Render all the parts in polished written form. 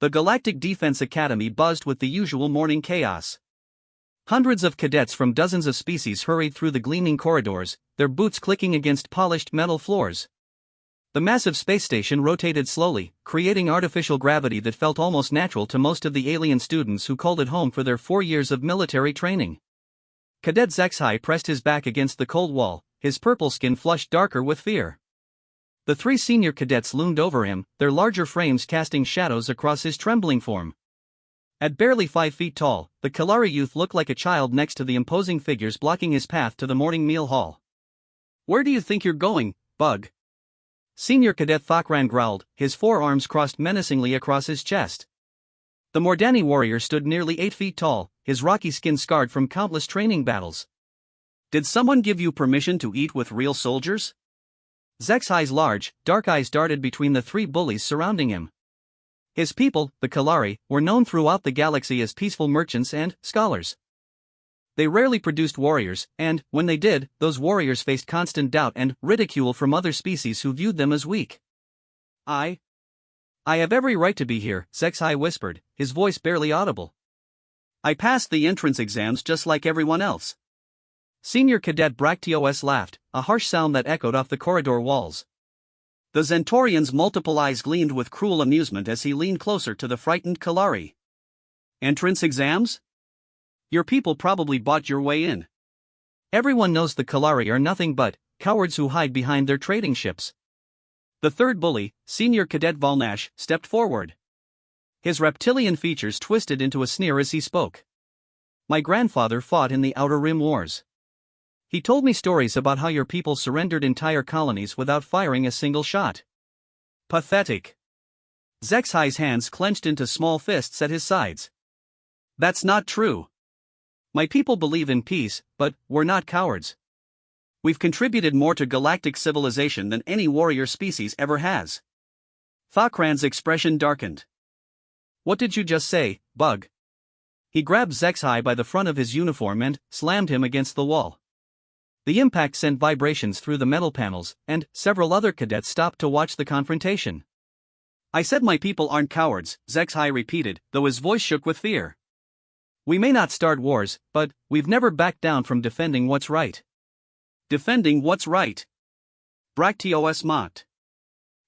The Galactic Defense Academy buzzed with the usual morning chaos. Hundreds of cadets from dozens of species hurried through the gleaming corridors, their boots clicking against polished metal floors. The massive space station rotated slowly, creating artificial gravity that felt almost natural to most of the alien students who called it home for their 4 years of military training. Cadet HFY pressed his back against the cold wall, his purple skin flushed darker with fear. The 3 senior cadets loomed over him, their larger frames casting shadows across his trembling form. At barely 5 feet tall, the Kalari youth looked like a child next to the imposing figures blocking his path to the morning meal hall. "Where do you think you're going, Bug?" Senior Cadet Thakran growled, his forearms crossed menacingly across his chest. The Mordani warrior stood nearly 8 feet tall, his rocky skin scarred from countless training battles. "Did someone give you permission to eat with real soldiers?" HFY's large, dark eyes darted between the 3 bullies surrounding him. His people, the Kalari, were known throughout the galaxy as peaceful merchants and scholars. They rarely produced warriors, and, when they did, those warriors faced constant doubt and ridicule from other species who viewed them as weak. I have every right to be here," HFY whispered, his voice barely audible. "I passed the entrance exams just like everyone else." Senior Cadet Bractios laughed, a harsh sound that echoed off the corridor walls. The Zentorian's multiple eyes gleamed with cruel amusement as he leaned closer to the frightened Kalari. "Entrance exams? Your people probably bought your way in." Everyone knows the Kalari are nothing but cowards who hide behind their trading ships. The 3rd bully, Senior Cadet Valnash, stepped forward. His reptilian features twisted into a sneer as he spoke. "My grandfather fought in the Outer Rim Wars. He told me stories about how your people surrendered entire colonies without firing a single shot." "Pathetic." HFY's hands clenched into small fists at his sides. "That's not true. My people believe in peace, but we're not cowards. We've contributed more to galactic civilization than any warrior species ever has." Thakran's expression darkened. "What did you just say, Bug?" He grabbed HFY by the front of his uniform and slammed him against the wall. The impact sent vibrations through the metal panels, and several other cadets stopped to watch the confrontation. "I said my people aren't cowards," HFY repeated, though his voice shook with fear. "We may not start wars, but we've never backed down from defending what's right." "Defending what's right?" Bractios mocked.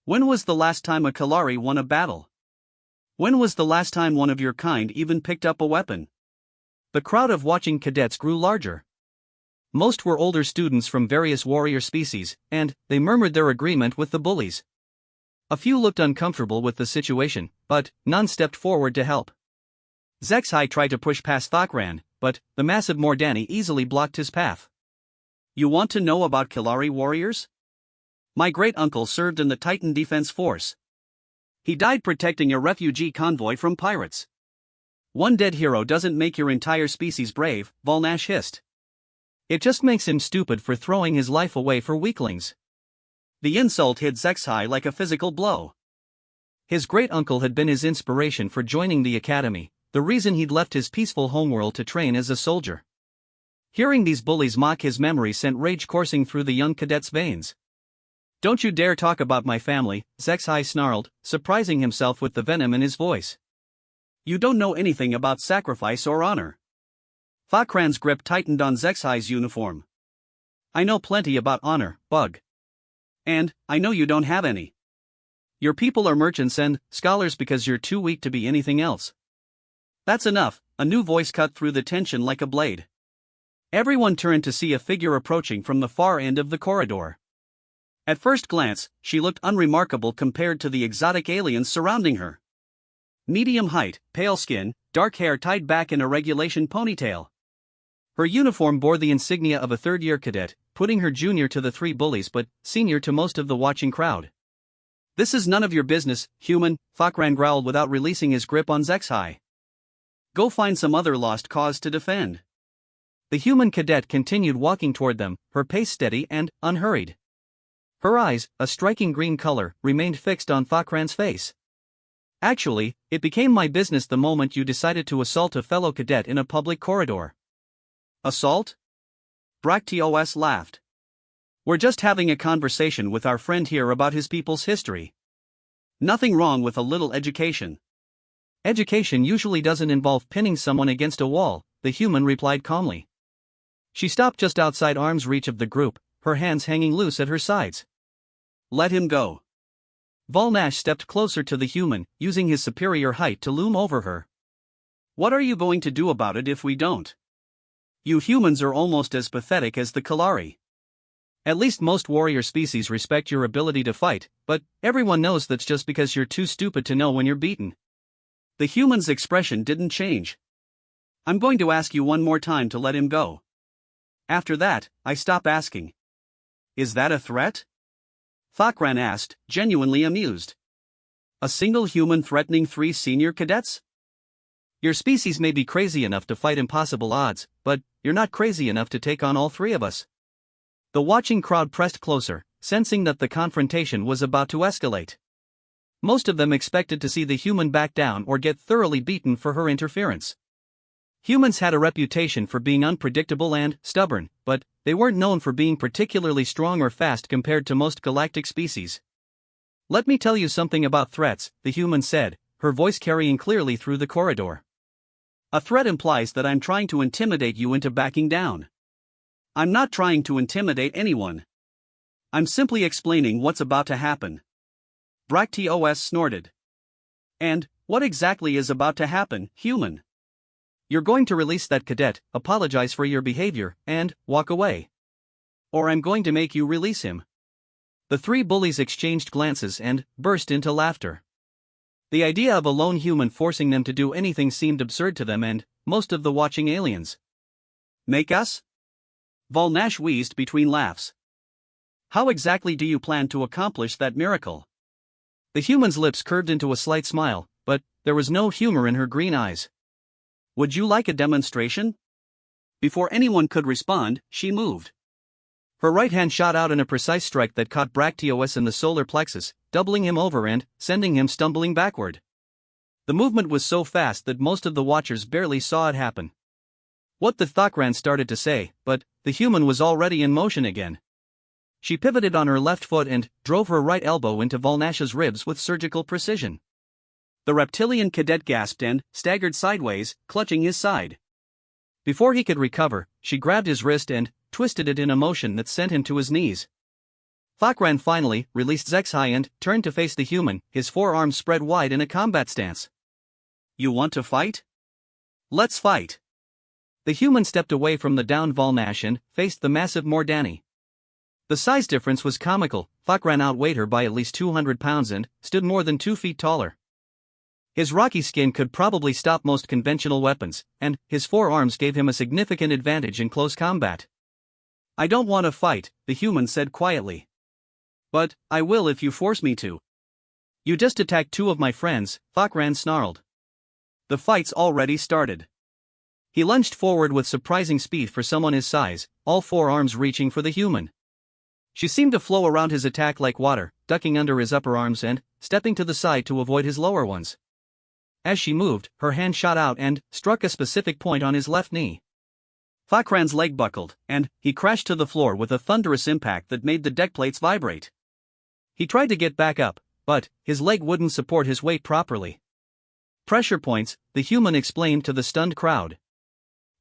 "When was the last time a Kalari won a battle? When was the last time one of your kind even picked up a weapon?" The crowd of watching cadets grew larger. Most were older students from various warrior species, and they murmured their agreement with the bullies. A few looked uncomfortable with the situation, but none stepped forward to help. HFY tried to push past Thakran, but the massive Mordani easily blocked his path. "You want to know about Kalari warriors? My great-uncle served in the Titan Defense Force. He died protecting a refugee convoy from pirates." "One dead hero doesn't make your entire species brave," Valnash hissed. "It just makes him stupid for throwing his life away for weaklings." The insult hit HFY like a physical blow. His great-uncle had been his inspiration for joining the academy, the reason he'd left his peaceful homeworld to train as a soldier. Hearing these bullies mock his memory sent rage coursing through the young cadet's veins. "Don't you dare talk about my family," HFY snarled, surprising himself with the venom in his voice. "You don't know anything about sacrifice or honor." Thakran's grip tightened on HFY's uniform. "I know plenty about honor, Bug. And I know you don't have any. Your people are merchants and scholars because you're too weak to be anything else." "That's enough," a new voice cut through the tension like a blade. Everyone turned to see a figure approaching from the far end of the corridor. At first glance, she looked unremarkable compared to the exotic aliens surrounding her. Medium height, pale skin, dark hair tied back in a regulation ponytail. Her uniform bore the insignia of a 3rd-year cadet, putting her junior to the 3 bullies but senior to most of the watching crowd. "This is none of your business, human," Thakran growled without releasing his grip on HFY. "Go find some other lost cause to defend." The human cadet continued walking toward them, her pace steady and unhurried. Her eyes, a striking green color, remained fixed on Thakran's face. "Actually, it became my business the moment you decided to assault a fellow cadet in a public corridor." "Assault?" Bractios laughed. "We're just having a conversation with our friend here about his people's history. Nothing wrong with a little education." Education usually doesn't involve pinning someone against a wall, the human replied calmly. She stopped just outside arm's reach of the group, her hands hanging loose at her sides. Let him go. Volnash stepped closer to the human, using his superior height to loom over her. What are you going to do about it if we don't? You humans are almost as pathetic as the Kalari. At least most warrior species respect your ability to fight, but everyone knows that's just because you're too stupid to know when you're beaten. The human's expression didn't change. I'm going to ask you one more time to let him go. After that, I stop asking. Is that a threat? Thakran asked, genuinely amused. A single human threatening 3 senior cadets? Your species may be crazy enough to fight impossible odds, but you're not crazy enough to take on all 3 of us. The watching crowd pressed closer, sensing that the confrontation was about to escalate. Most of them expected to see the human back down or get thoroughly beaten for her interference. Humans had a reputation for being unpredictable and stubborn, but they weren't known for being particularly strong or fast compared to most galactic species. Let me tell you something about threats, the human said, her voice carrying clearly through the corridor. A threat implies that I'm trying to intimidate you into backing down. I'm not trying to intimidate anyone. I'm simply explaining what's about to happen. Bracteos snorted. And what exactly is about to happen, human? You're going to release that cadet, apologize for your behavior, and walk away. Or I'm going to make you release him. The 3 bullies exchanged glances and burst into laughter. The idea of a lone human forcing them to do anything seemed absurd to them and most of the watching aliens. Make us? Volnash wheezed between laughs. How exactly do you plan to accomplish that miracle? The human's lips curved into a slight smile, but there was no humor in her green eyes. Would you like a demonstration? Before anyone could respond, she moved. Her right hand shot out in a precise strike that caught Bracteos in the solar plexus, doubling him over and sending him stumbling backward. The movement was so fast that most of the watchers barely saw it happen. What the Thakran started to say, but the human was already in motion again. She pivoted on her left foot and drove her right elbow into Volnash's ribs with surgical precision. The reptilian cadet gasped and staggered sideways, clutching his side. Before he could recover, she grabbed his wrist and twisted it in a motion that sent him to his knees. Thakran finally released Zexhai and turned to face the human, his forearms spread wide in a combat stance. You want to fight? Let's fight. The human stepped away from the downed Volnash and faced the massive Mordani. The size difference was comical. Thakran outweighed her by at least 200 pounds and stood more than 2 feet taller. His rocky skin could probably stop most conventional weapons, and his forearms gave him a significant advantage in close combat. I don't want to fight, the human said quietly. But I will if you force me to. You just attacked 2 of my friends, Thakran snarled. The fight's already started. He lunged forward with surprising speed for someone his size, all 4 arms reaching for the human. She seemed to flow around his attack like water, ducking under his upper arms and stepping to the side to avoid his lower ones. As she moved, her hand shot out and struck a specific point on his left knee. Thakran's leg buckled, and he crashed to the floor with a thunderous impact that made the deck plates vibrate. He tried to get back up, but his leg wouldn't support his weight properly. Pressure points, the human explained to the stunned crowd.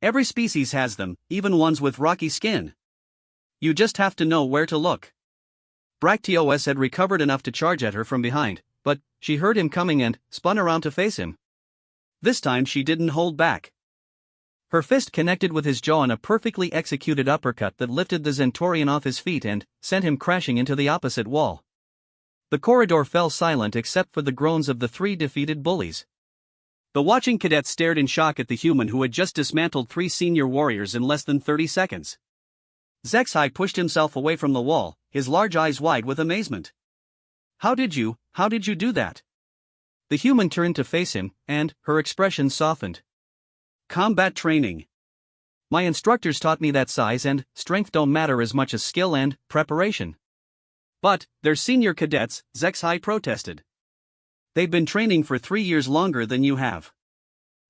Every species has them, even ones with rocky skin. You just have to know where to look. Bracteos had recovered enough to charge at her from behind, but she heard him coming and spun around to face him. This time she didn't hold back. Her fist connected with his jaw in a perfectly executed uppercut that lifted the Zentorian off his feet and sent him crashing into the opposite wall. The corridor fell silent except for the groans of the 3 defeated bullies. The watching cadets stared in shock at the human who had just dismantled 3 senior warriors in less than 30 seconds. Zexhai pushed himself away from the wall, his large eyes wide with amazement. How did you do that? The human turned to face him, and her expression softened. Combat training. My instructors taught me that size and strength don't matter as much as skill and preparation. But they're senior cadets, Zexhai protested. They've been training for 3 years longer than you have.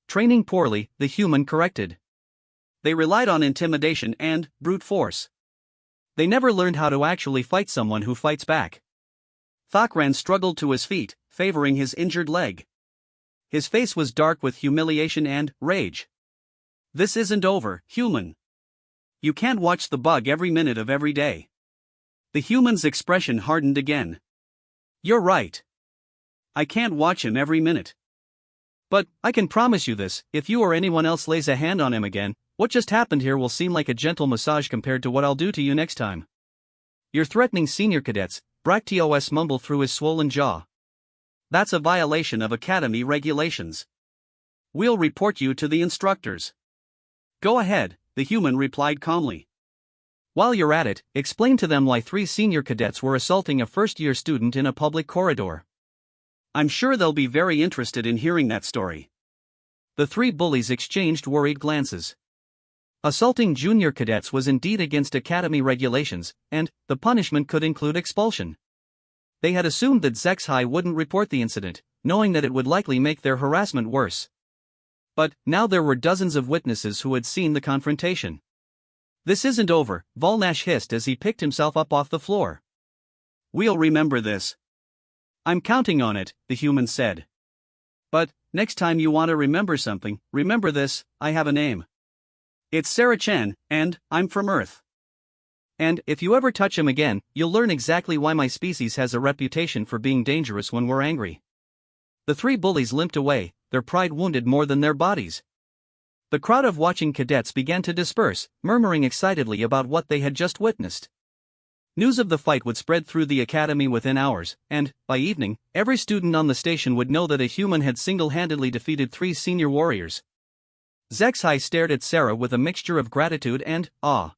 Training poorly, the human corrected. They relied on intimidation and brute force. They never learned how to actually fight someone who fights back. Thakran struggled to his feet, favoring his injured leg. His face was dark with humiliation and rage. This isn't over, human. You can't watch the bug every minute of every day. The human's expression hardened again. You're right. I can't watch him every minute. But I can promise you this, if you or anyone else lays a hand on him again, what just happened here will seem like a gentle massage compared to what I'll do to you next time. You're threatening senior cadets, Bracteos mumbled through his swollen jaw. That's a violation of Academy regulations. We'll report you to the instructors. Go ahead, the human replied calmly. While you're at it, explain to them why 3 senior cadets were assaulting a first-year student in a public corridor. I'm sure they'll be very interested in hearing that story. The 3 bullies exchanged worried glances. Assaulting junior cadets was indeed against Academy regulations, and the punishment could include expulsion. They had assumed that HFY wouldn't report the incident, knowing that it would likely make their harassment worse. But now there were dozens of witnesses who had seen the confrontation. This isn't over, Volnash hissed as he picked himself up off the floor. We'll remember this. I'm counting on it, the human said. But, next time you want to remember something, remember this, I have a name. It's Sarah Chen, and I'm from Earth. And if you ever touch him again, you'll learn exactly why my species has a reputation for being dangerous when we're angry. The 3 bullies limped away, their pride wounded more than their bodies. The crowd of watching cadets began to disperse, murmuring excitedly about what they had just witnessed. News of the fight would spread through the academy within hours, and, by evening, every student on the station would know that a human had single-handedly defeated 3 senior warriors. HFY stared at Sarah with a mixture of gratitude and awe.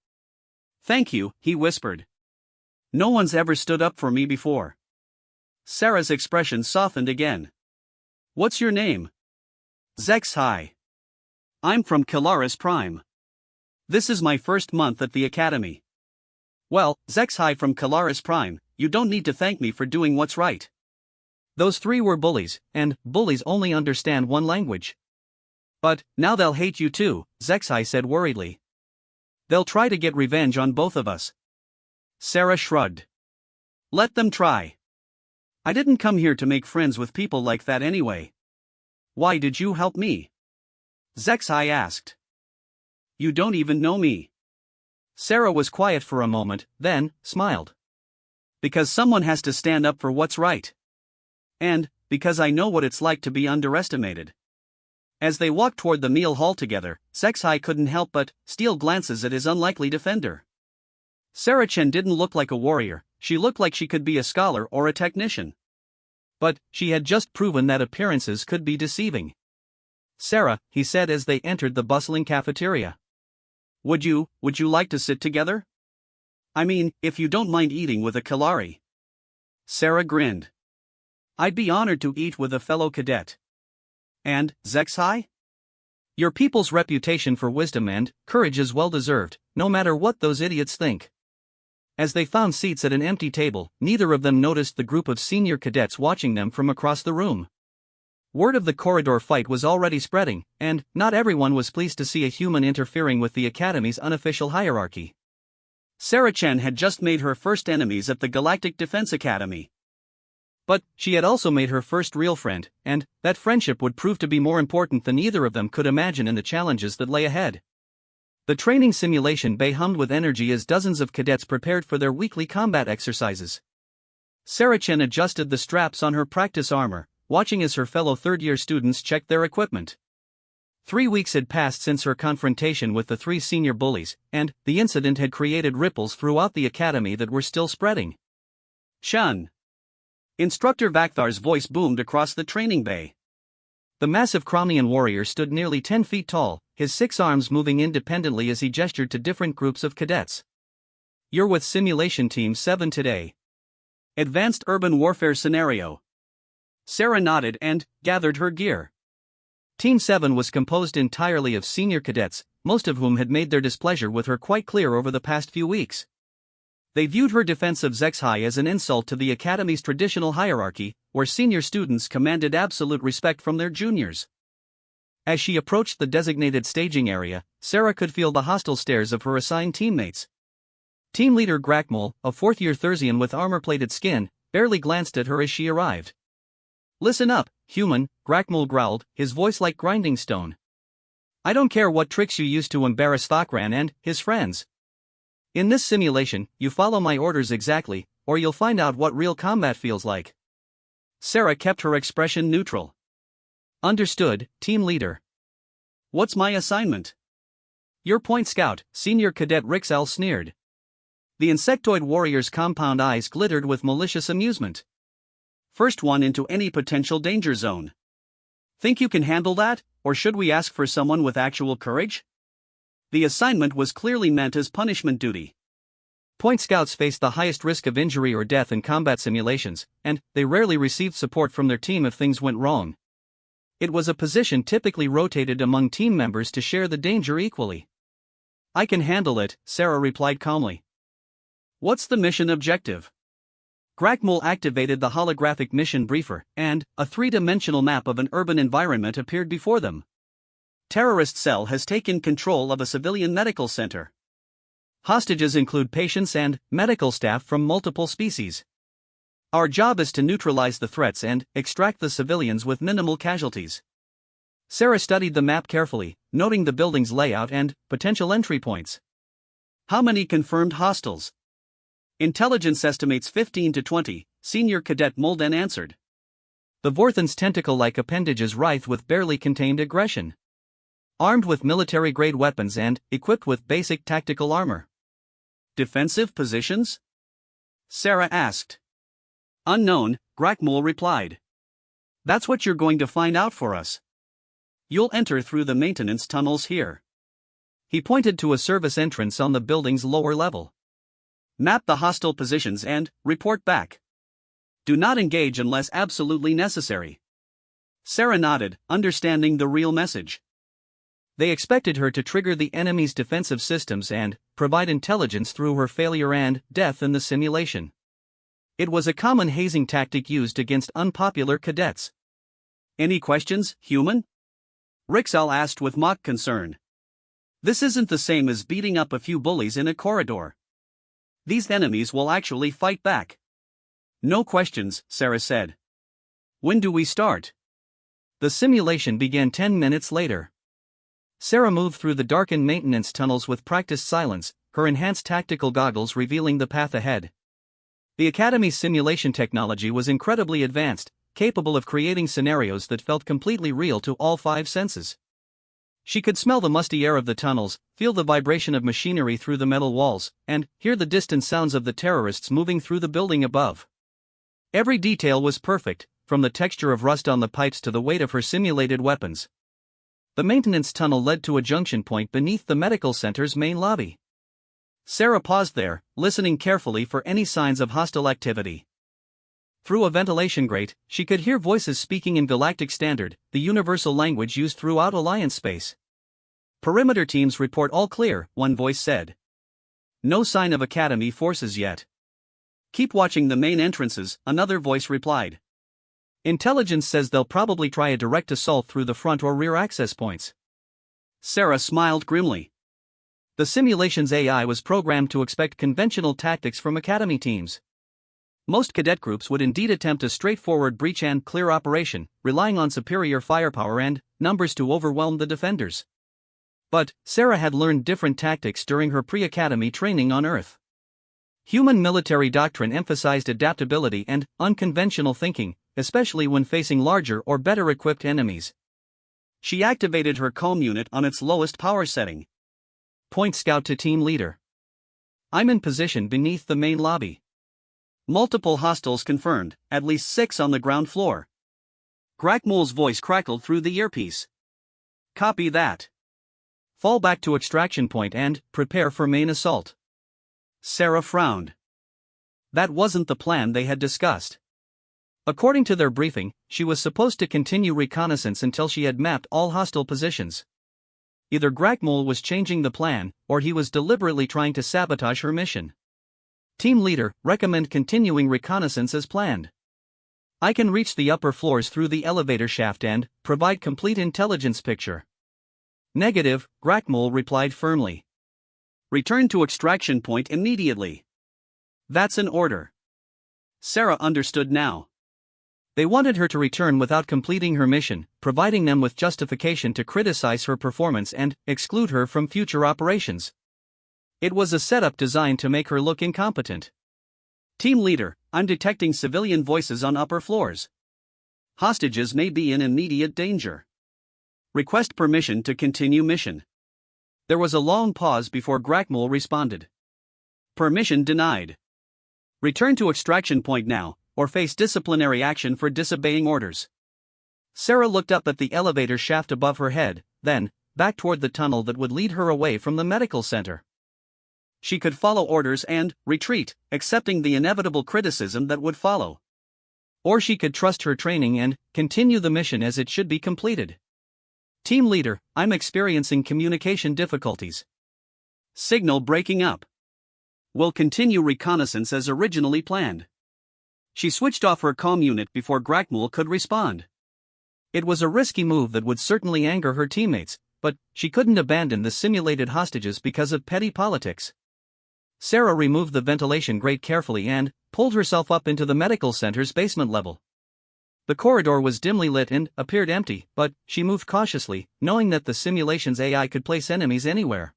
Thank you, he whispered. No one's ever stood up for me before. Sarah's expression softened again. What's your name? HFY. I'm from Kilaris Prime. This is my first month at the academy. Well, HFY from Kilaris Prime, you don't need to thank me for doing what's right. Those 3 were bullies, and bullies only understand one language. But now they'll hate you too, HFY said worriedly. They'll try to get revenge on both of us. Sarah shrugged. Let them try. I didn't come here to make friends with people like that anyway. Why did you help me? HFY asked. You don't even know me. Sarah was quiet for a moment, then smiled. Because someone has to stand up for what's right. And because I know what it's like to be underestimated. As they walked toward the meal hall together, HFY couldn't help but steal glances at his unlikely defender. Sarah Chen didn't look like a warrior, she looked like she could be a scholar or a technician. But she had just proven that appearances could be deceiving. Sarah, he said as they entered the bustling cafeteria. Would you like to sit together? I mean, if you don't mind eating with a Kalari. Sarah grinned. I'd be honored to eat with a fellow cadet. And, HFY? Your people's reputation for wisdom and courage is well deserved, no matter what those idiots think. As they found seats at an empty table, neither of them noticed the group of senior cadets watching them from across the room. Word of the corridor fight was already spreading, and not everyone was pleased to see a human interfering with the Academy's unofficial hierarchy. Sarah Chen had just made her first enemies at the Galactic Defense Academy. But she had also made her first real friend, and that friendship would prove to be more important than either of them could imagine in the challenges that lay ahead. The training simulation bay hummed with energy as dozens of cadets prepared for their weekly combat exercises. Sarah Chen adjusted the straps on her practice armor, watching as her fellow third-year students checked their equipment. 3 weeks had passed since her confrontation with the 3 senior bullies, and the incident had created ripples throughout the academy that were still spreading. Shun! Instructor Vakthar's voice boomed across the training bay. The massive Cromnian warrior stood nearly 10 feet tall, his 6 arms moving independently as he gestured to different groups of cadets. You're with Simulation Team 7 today. Advanced Urban Warfare Scenario. Sarah nodded and gathered her gear. Team 7 was composed entirely of senior cadets, most of whom had made their displeasure with her quite clear over the past few weeks. They viewed her defense of HFY as an insult to the Academy's traditional hierarchy, where senior students commanded absolute respect from their juniors. As she approached the designated staging area, Sarah could feel the hostile stares of her assigned teammates. Team leader Grakmol, a fourth-year Thursian with armor-plated skin, barely glanced at her as she arrived. Listen up, human, Grakmul growled, his voice like grinding stone. I don't care what tricks you use to embarrass Thokran and his friends. In this simulation, you follow my orders exactly, or you'll find out what real combat feels like. Sarah kept her expression neutral. Understood, team leader. What's my assignment? Your point scout, Senior Cadet Rixel sneered. The insectoid warrior's compound eyes glittered with malicious amusement. First one into any potential danger zone. Think you can handle that, or should we ask for someone with actual courage? The assignment was clearly meant as punishment duty. Point scouts faced the highest risk of injury or death in combat simulations, and they rarely received support from their team if things went wrong. It was a position typically rotated among team members to share the danger equally. I can handle it, Sarah replied calmly. What's the mission objective? Grakmul activated the holographic mission briefer, and a three-dimensional map of an urban environment appeared before them. Terrorist cell has taken control of a civilian medical center. Hostages include patients and medical staff from multiple species. Our job is to neutralize the threats and extract the civilians with minimal casualties. Sarah studied the map carefully, noting the building's layout and potential entry points. How many confirmed hostiles? Intelligence estimates 15 to 20, Senior Cadet Molden answered. The Vorthan's tentacle-like appendages writhed with barely contained aggression. Armed with military-grade weapons and equipped with basic tactical armor. Defensive positions? Sarah asked. Unknown, Grakmul replied. That's what you're going to find out for us. You'll enter through the maintenance tunnels here. He pointed to a service entrance on the building's lower level. Map the hostile positions and report back. Do not engage unless absolutely necessary. Sarah nodded, understanding the real message. They expected her to trigger the enemy's defensive systems and provide intelligence through her failure and death in the simulation. It was a common hazing tactic used against unpopular cadets. Any questions, human? Rixal asked with mock concern. This isn't the same as beating up a few bullies in a corridor. These enemies will actually fight back. No questions, Sarah said. When do we start? The simulation began 10 minutes later. Sarah moved through the darkened maintenance tunnels with practiced silence, her enhanced tactical goggles revealing the path ahead. The Academy's simulation technology was incredibly advanced, capable of creating scenarios that felt completely real to all five senses. She could smell the musty air of the tunnels, feel the vibration of machinery through the metal walls, and hear the distant sounds of the terrorists moving through the building above. Every detail was perfect, from the texture of rust on the pipes to the weight of her simulated weapons. The maintenance tunnel led to a junction point beneath the medical center's main lobby. Sarah paused there, listening carefully for any signs of hostile activity. Through a ventilation grate, she could hear voices speaking in Galactic Standard, the universal language used throughout Alliance space. Perimeter teams report all clear, one voice said. No sign of Academy forces yet. Keep watching the main entrances, another voice replied. Intelligence says they'll probably try a direct assault through the front or rear access points. Sarah smiled grimly. The simulation's AI was programmed to expect conventional tactics from Academy teams. Most cadet groups would indeed attempt a straightforward breach and clear operation, relying on superior firepower and numbers to overwhelm the defenders. But Sarah had learned different tactics during her pre-academy training on Earth. Human military doctrine emphasized adaptability and unconventional thinking, especially when facing larger or better-equipped enemies. She activated her comb unit on its lowest power setting. Point scout to team leader. I'm in position beneath the main lobby. Multiple hostiles confirmed, at least 6 on the ground floor. Grakmul's voice crackled through the earpiece. Copy that. Fall back to extraction point and prepare for main assault. Sarah frowned. That wasn't the plan they had discussed. According to their briefing, she was supposed to continue reconnaissance until she had mapped all hostile positions. Either Grakmul was changing the plan, or he was deliberately trying to sabotage her mission. Team leader, recommend continuing reconnaissance as planned. I can reach the upper floors through the elevator shaft and provide complete intelligence picture. Negative, Grakmul replied firmly. Return to extraction point immediately. That's an order. Sarah understood now. They wanted her to return without completing her mission, providing them with justification to criticize her performance and exclude her from future operations. It was a setup designed to make her look incompetent. Team leader, I'm detecting civilian voices on upper floors. Hostages may be in immediate danger. Request permission to continue mission. There was a long pause before Grackmule responded. Permission denied. Return to extraction point now, or face disciplinary action for disobeying orders. Sarah looked up at the elevator shaft above her head, then back toward the tunnel that would lead her away from the medical center. She could follow orders and retreat, accepting the inevitable criticism that would follow. Or she could trust her training and continue the mission as it should be completed. Team leader, I'm experiencing communication difficulties. Signal breaking up. We'll continue reconnaissance as originally planned. She switched off her comm unit before Grackmule could respond. It was a risky move that would certainly anger her teammates, but she couldn't abandon the simulated hostages because of petty politics. Sarah removed the ventilation grate carefully and pulled herself up into the medical center's basement level. The corridor was dimly lit and appeared empty, but she moved cautiously, knowing that the simulation's AI could place enemies anywhere.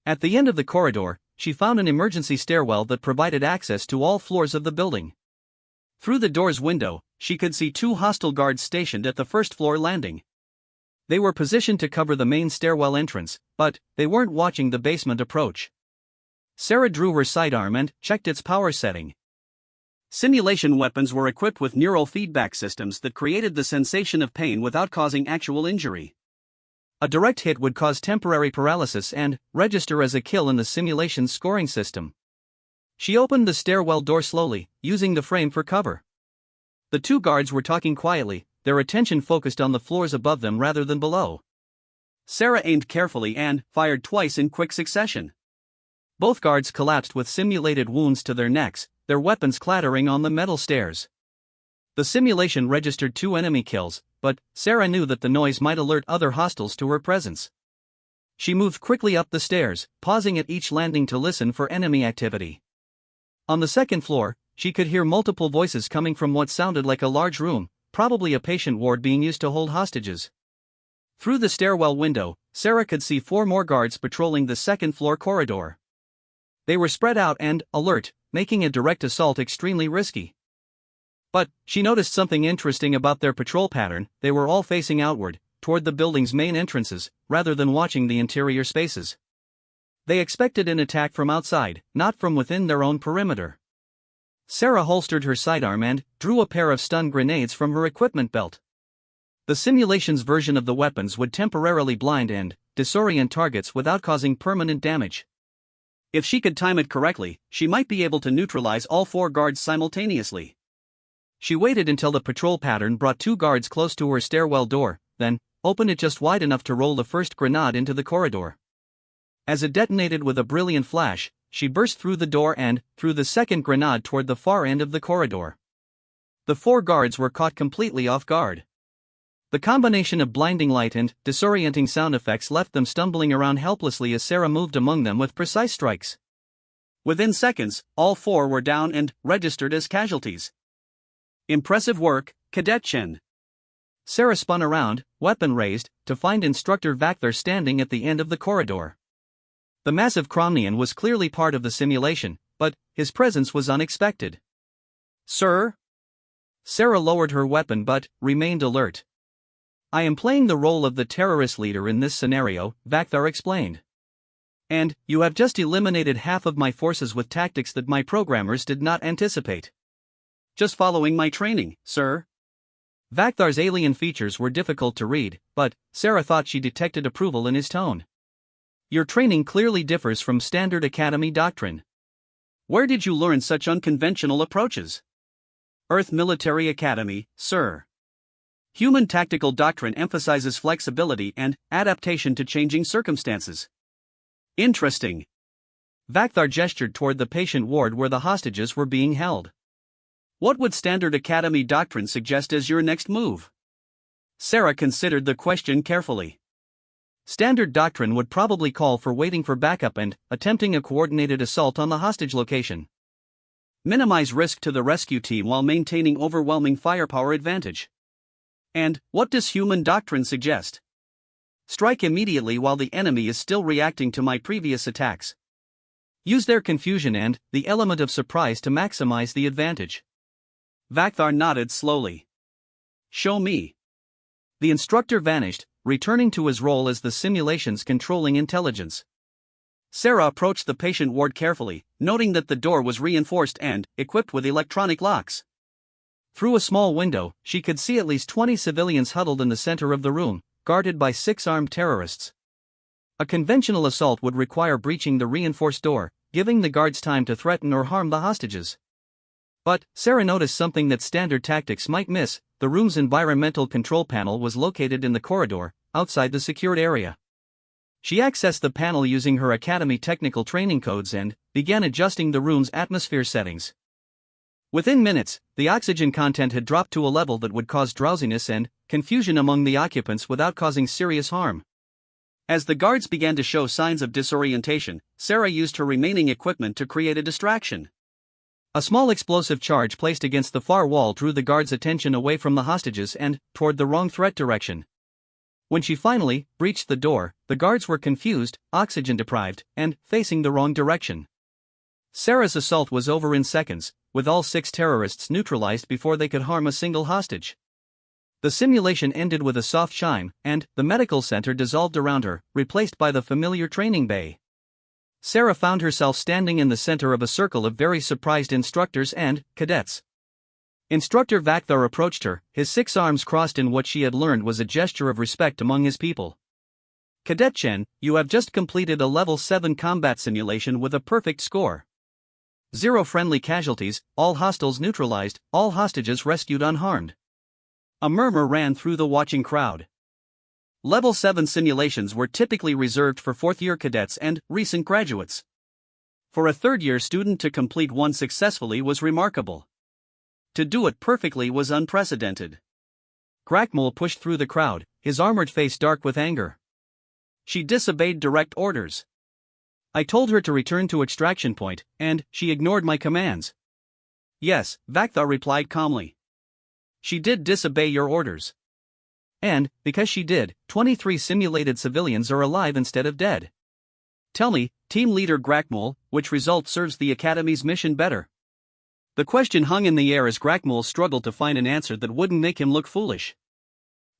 At the end of the corridor, she found an emergency stairwell that provided access to all floors of the building. Through the door's window, she could see 2 hostile guards stationed at the first-floor landing. They were positioned to cover the main stairwell entrance, but they weren't watching the basement approach. Sarah drew her sidearm and checked its power setting. Simulation weapons were equipped with neural feedback systems that created the sensation of pain without causing actual injury. A direct hit would cause temporary paralysis and register as a kill in the simulation's scoring system. She opened the stairwell door slowly, using the frame for cover. The 2 guards were talking quietly, their attention focused on the floors above them rather than below. Sarah aimed carefully and fired twice in quick succession. Both guards collapsed with simulated wounds to their necks, their weapons clattering on the metal stairs. The simulation registered 2 enemy kills, but Sarah knew that the noise might alert other hostiles to her presence. She moved quickly up the stairs, pausing at each landing to listen for enemy activity. On the second floor, she could hear multiple voices coming from what sounded like a large room, probably a patient ward being used to hold hostages. Through the stairwell window, Sarah could see 4 more guards patrolling the second-floor corridor. They were spread out and alert, making a direct assault extremely risky. But she noticed something interesting about their patrol pattern. They were all facing outward, toward the building's main entrances, rather than watching the interior spaces. They expected an attack from outside, not from within their own perimeter. Sarah holstered her sidearm and drew a pair of stun grenades from her equipment belt. The simulation's version of the weapons would temporarily blind and disorient targets without causing permanent damage. If she could time it correctly, she might be able to neutralize all 4 guards simultaneously. She waited until the patrol pattern brought 2 guards close to her stairwell door, then opened it just wide enough to roll the first grenade into the corridor. As it detonated with a brilliant flash, she burst through the door and threw the second grenade toward the far end of the corridor. The 4 guards were caught completely off guard. The combination of blinding light and disorienting sound effects left them stumbling around helplessly as Sarah moved among them with precise strikes. Within seconds, all 4 were down and registered as casualties. Impressive work, Cadet Chen. Sarah spun around, weapon raised, to find Instructor Vakthar standing at the end of the corridor. The massive Cromnian was clearly part of the simulation, but his presence was unexpected. Sir? Sarah lowered her weapon but remained alert. I am playing the role of the terrorist leader in this scenario, Vakthar explained. And you have just eliminated half of my forces with tactics that my programmers did not anticipate. Just following my training, sir. Vakthar's alien features were difficult to read, but Sarah thought she detected approval in his tone. Your training clearly differs from standard academy doctrine. Where did you learn such unconventional approaches? Earth Military Academy, sir. Human tactical doctrine emphasizes flexibility and adaptation to changing circumstances. Interesting. Vakthar gestured toward the patient ward where the hostages were being held. What would standard academy doctrine suggest as your next move? Sarah considered the question carefully. Standard doctrine would probably call for waiting for backup and attempting a coordinated assault on the hostage location. Minimize risk to the rescue team while maintaining overwhelming firepower advantage. And what does human doctrine suggest? Strike immediately while the enemy is still reacting to my previous attacks. Use their confusion and the element of surprise to maximize the advantage. Vakthar nodded slowly. Show me. The instructor vanished, returning to his role as the simulation's controlling intelligence. Sarah approached the patient ward carefully, noting that the door was reinforced and equipped with electronic locks. Through a small window, she could see at least 20 civilians huddled in the center of the room, guarded by 6 armed terrorists. A conventional assault would require breaching the reinforced door, giving the guards time to threaten or harm the hostages. But Sarah noticed something that standard tactics might miss. The room's environmental control panel was located in the corridor, outside the secured area. She accessed the panel using her Academy technical training codes and began adjusting the room's atmosphere settings. Within minutes, the oxygen content had dropped to a level that would cause drowsiness and confusion among the occupants without causing serious harm. As the guards began to show signs of disorientation, Sarah used her remaining equipment to create a distraction. A small explosive charge placed against the far wall drew the guards' attention away from the hostages and toward the wrong threat direction. When she finally breached the door, the guards were confused, oxygen-deprived, and facing the wrong direction. Sarah's assault was over in seconds, with all 6 terrorists neutralized before they could harm a single hostage. The simulation ended with a soft chime, and the medical center dissolved around her, replaced by the familiar training bay. Sarah found herself standing in the center of a circle of very surprised instructors and cadets. Instructor Vakthar approached her, his 6 arms crossed in what she had learned was a gesture of respect among his people. Cadet Chen, you have just completed a level 7 combat simulation with a perfect score. 0 friendly casualties, all hostiles neutralized, all hostages rescued unharmed. A murmur ran through the watching crowd. Level 7 simulations were typically reserved for 4th-year cadets and recent graduates. For a 3rd-year student to complete one successfully was remarkable. To do it perfectly was unprecedented. Grakmul pushed through the crowd, his armored face dark with anger. She disobeyed direct orders. I told her to return to extraction point, and she ignored my commands. Yes, Vakthar replied calmly. She did disobey your orders. And, because she did, 23 simulated civilians are alive instead of dead. Tell me, Team Leader Grakmul, which result serves the Academy's mission better? The question hung in the air as Grakmul struggled to find an answer that wouldn't make him look foolish.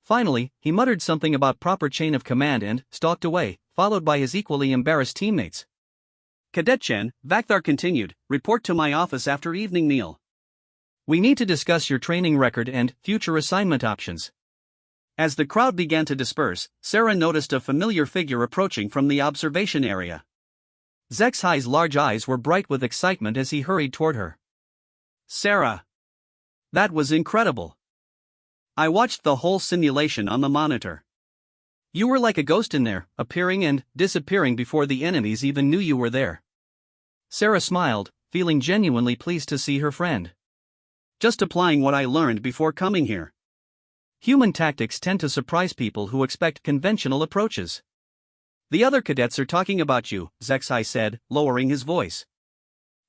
Finally, he muttered something about proper chain of command and stalked away, followed by his equally embarrassed teammates. Cadet Chen, Vakthar continued, report to my office after evening meal. We need to discuss your training record and future assignment options. As the crowd began to disperse, Sarah noticed a familiar figure approaching from the observation area. Zexai's large eyes were bright with excitement as he hurried toward her. Sarah! That was incredible. I watched the whole simulation on the monitor. You were like a ghost in there, appearing and disappearing before the enemies even knew you were there. Sarah smiled, feeling genuinely pleased to see her friend. Just applying what I learned before coming here. Human tactics tend to surprise people who expect conventional approaches. The other cadets are talking about you, Zexai said, lowering his voice.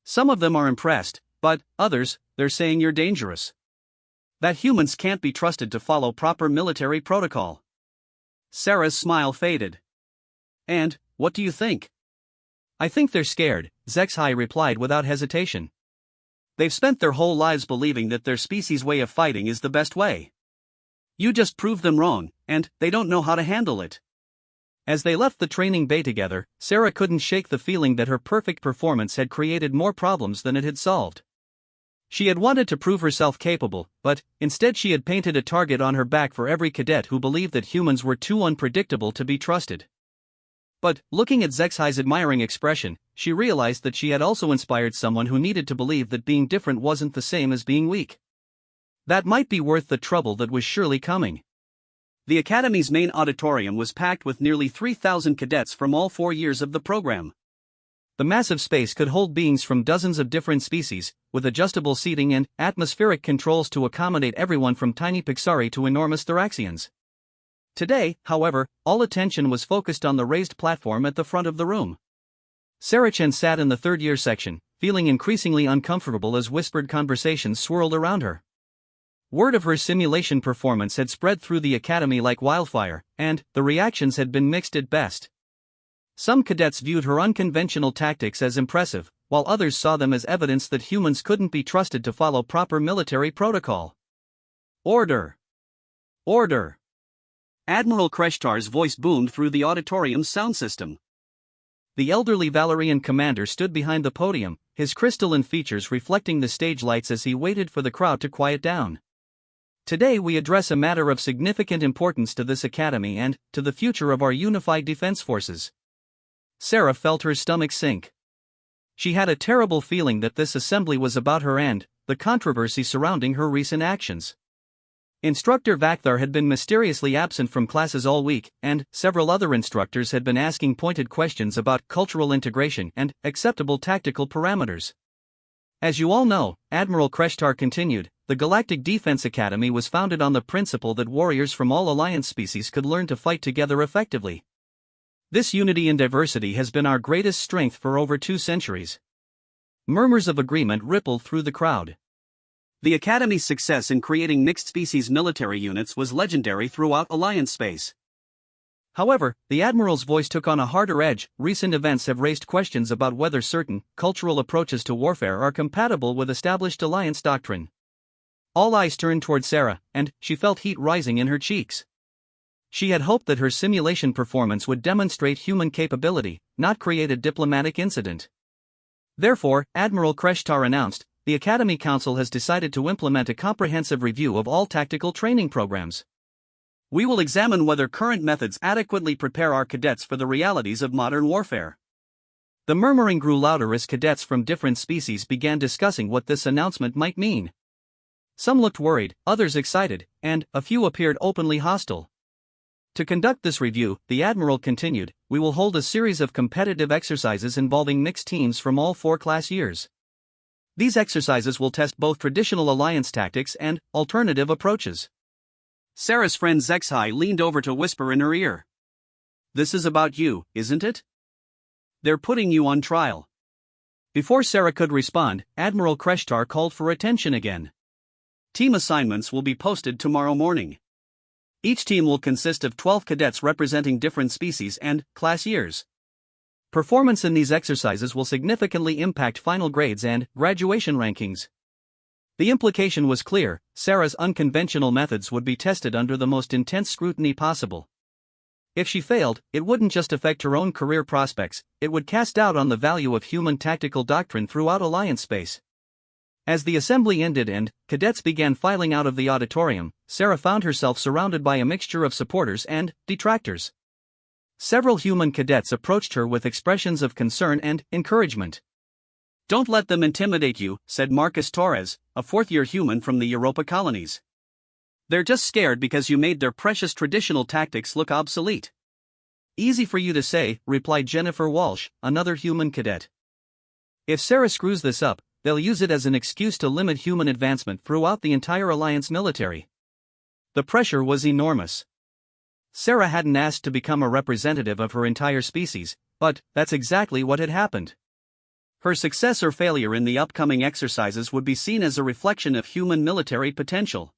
Some of them are impressed, but others, they're saying you're dangerous. That humans can't be trusted to follow proper military protocol. Sarah's smile faded. And, what do you think? I think they're scared, Zexai replied without hesitation. They've spent their whole lives believing that their species' way of fighting is the best way. You just proved them wrong, and they don't know how to handle it. As they left the training bay together, Sarah couldn't shake the feeling that her perfect performance had created more problems than it had solved. She had wanted to prove herself capable, but instead she had painted a target on her back for every cadet who believed that humans were too unpredictable to be trusted. But, looking at Zexai's admiring expression, she realized that she had also inspired someone who needed to believe that being different wasn't the same as being weak. That might be worth the trouble that was surely coming. The Academy's main auditorium was packed with nearly 3,000 cadets from all 4 years of the program. The massive space could hold beings from dozens of different species, with adjustable seating and atmospheric controls to accommodate everyone from tiny Pixari to enormous Thoraxians. Today, however, all attention was focused on the raised platform at the front of the room. Sarah Chen sat in the third-year section, feeling increasingly uncomfortable as whispered conversations swirled around her. Word of her simulation performance had spread through the academy like wildfire, and the reactions had been mixed at best. Some cadets viewed her unconventional tactics as impressive, while others saw them as evidence that humans couldn't be trusted to follow proper military protocol. Order! Order! Admiral Kreshtar's voice boomed through the auditorium's sound system. The elderly Valerian commander stood behind the podium, his crystalline features reflecting the stage lights as he waited for the crowd to quiet down. Today we address a matter of significant importance to this academy and to the future of our unified defense forces. Sarah felt her stomach sink. She had a terrible feeling that this assembly was about her and the controversy surrounding her recent actions. Instructor Vakthar had been mysteriously absent from classes all week, and several other instructors had been asking pointed questions about cultural integration and acceptable tactical parameters. As you all know, Admiral Kreshtar continued, the Galactic Defense Academy was founded on the principle that warriors from all Alliance species could learn to fight together effectively. This unity in diversity has been our greatest strength for over 2 centuries. Murmurs of agreement rippled through the crowd. The Academy's success in creating mixed-species military units was legendary throughout Alliance space. However, the Admiral's voice took on a harder edge. Recent events have raised questions about whether certain cultural approaches to warfare are compatible with established Alliance doctrine. All eyes turned toward Sarah, and she felt heat rising in her cheeks. She had hoped that her simulation performance would demonstrate human capability, not create a diplomatic incident. Therefore, Admiral Kreshtar announced, the Academy Council has decided to implement a comprehensive review of all tactical training programs. We will examine whether current methods adequately prepare our cadets for the realities of modern warfare. The murmuring grew louder as cadets from different species began discussing what this announcement might mean. Some looked worried, others excited, and a few appeared openly hostile. To conduct this review, the Admiral continued, we will hold a series of competitive exercises involving mixed teams from all 4 class years. These exercises will test both traditional Alliance tactics and alternative approaches. Sarah's friend Zexhai leaned over to whisper in her ear. This is about you, isn't it? They're putting you on trial. Before Sarah could respond, Admiral Kreshtar called for attention again. Team assignments will be posted tomorrow morning. Each team will consist of 12 cadets representing different species and class years. Performance in these exercises will significantly impact final grades and graduation rankings. The implication was clear, Sarah's unconventional methods would be tested under the most intense scrutiny possible. If she failed, it wouldn't just affect her own career prospects, it would cast doubt on the value of human tactical doctrine throughout Alliance space. As the assembly ended and cadets began filing out of the auditorium, Sarah found herself surrounded by a mixture of supporters and detractors. Several human cadets approached her with expressions of concern and encouragement. Don't let them intimidate you, said Marcus Torres, a 4th-year human from the Europa colonies. They're just scared because you made their precious traditional tactics look obsolete. Easy for you to say, replied Jennifer Walsh, another human cadet. If Sarah screws this up, they'll use it as an excuse to limit human advancement throughout the entire Alliance military. The pressure was enormous. Sarah hadn't asked to become a representative of her entire species, but that's exactly what had happened. Her success or failure in the upcoming exercises would be seen as a reflection of human military potential.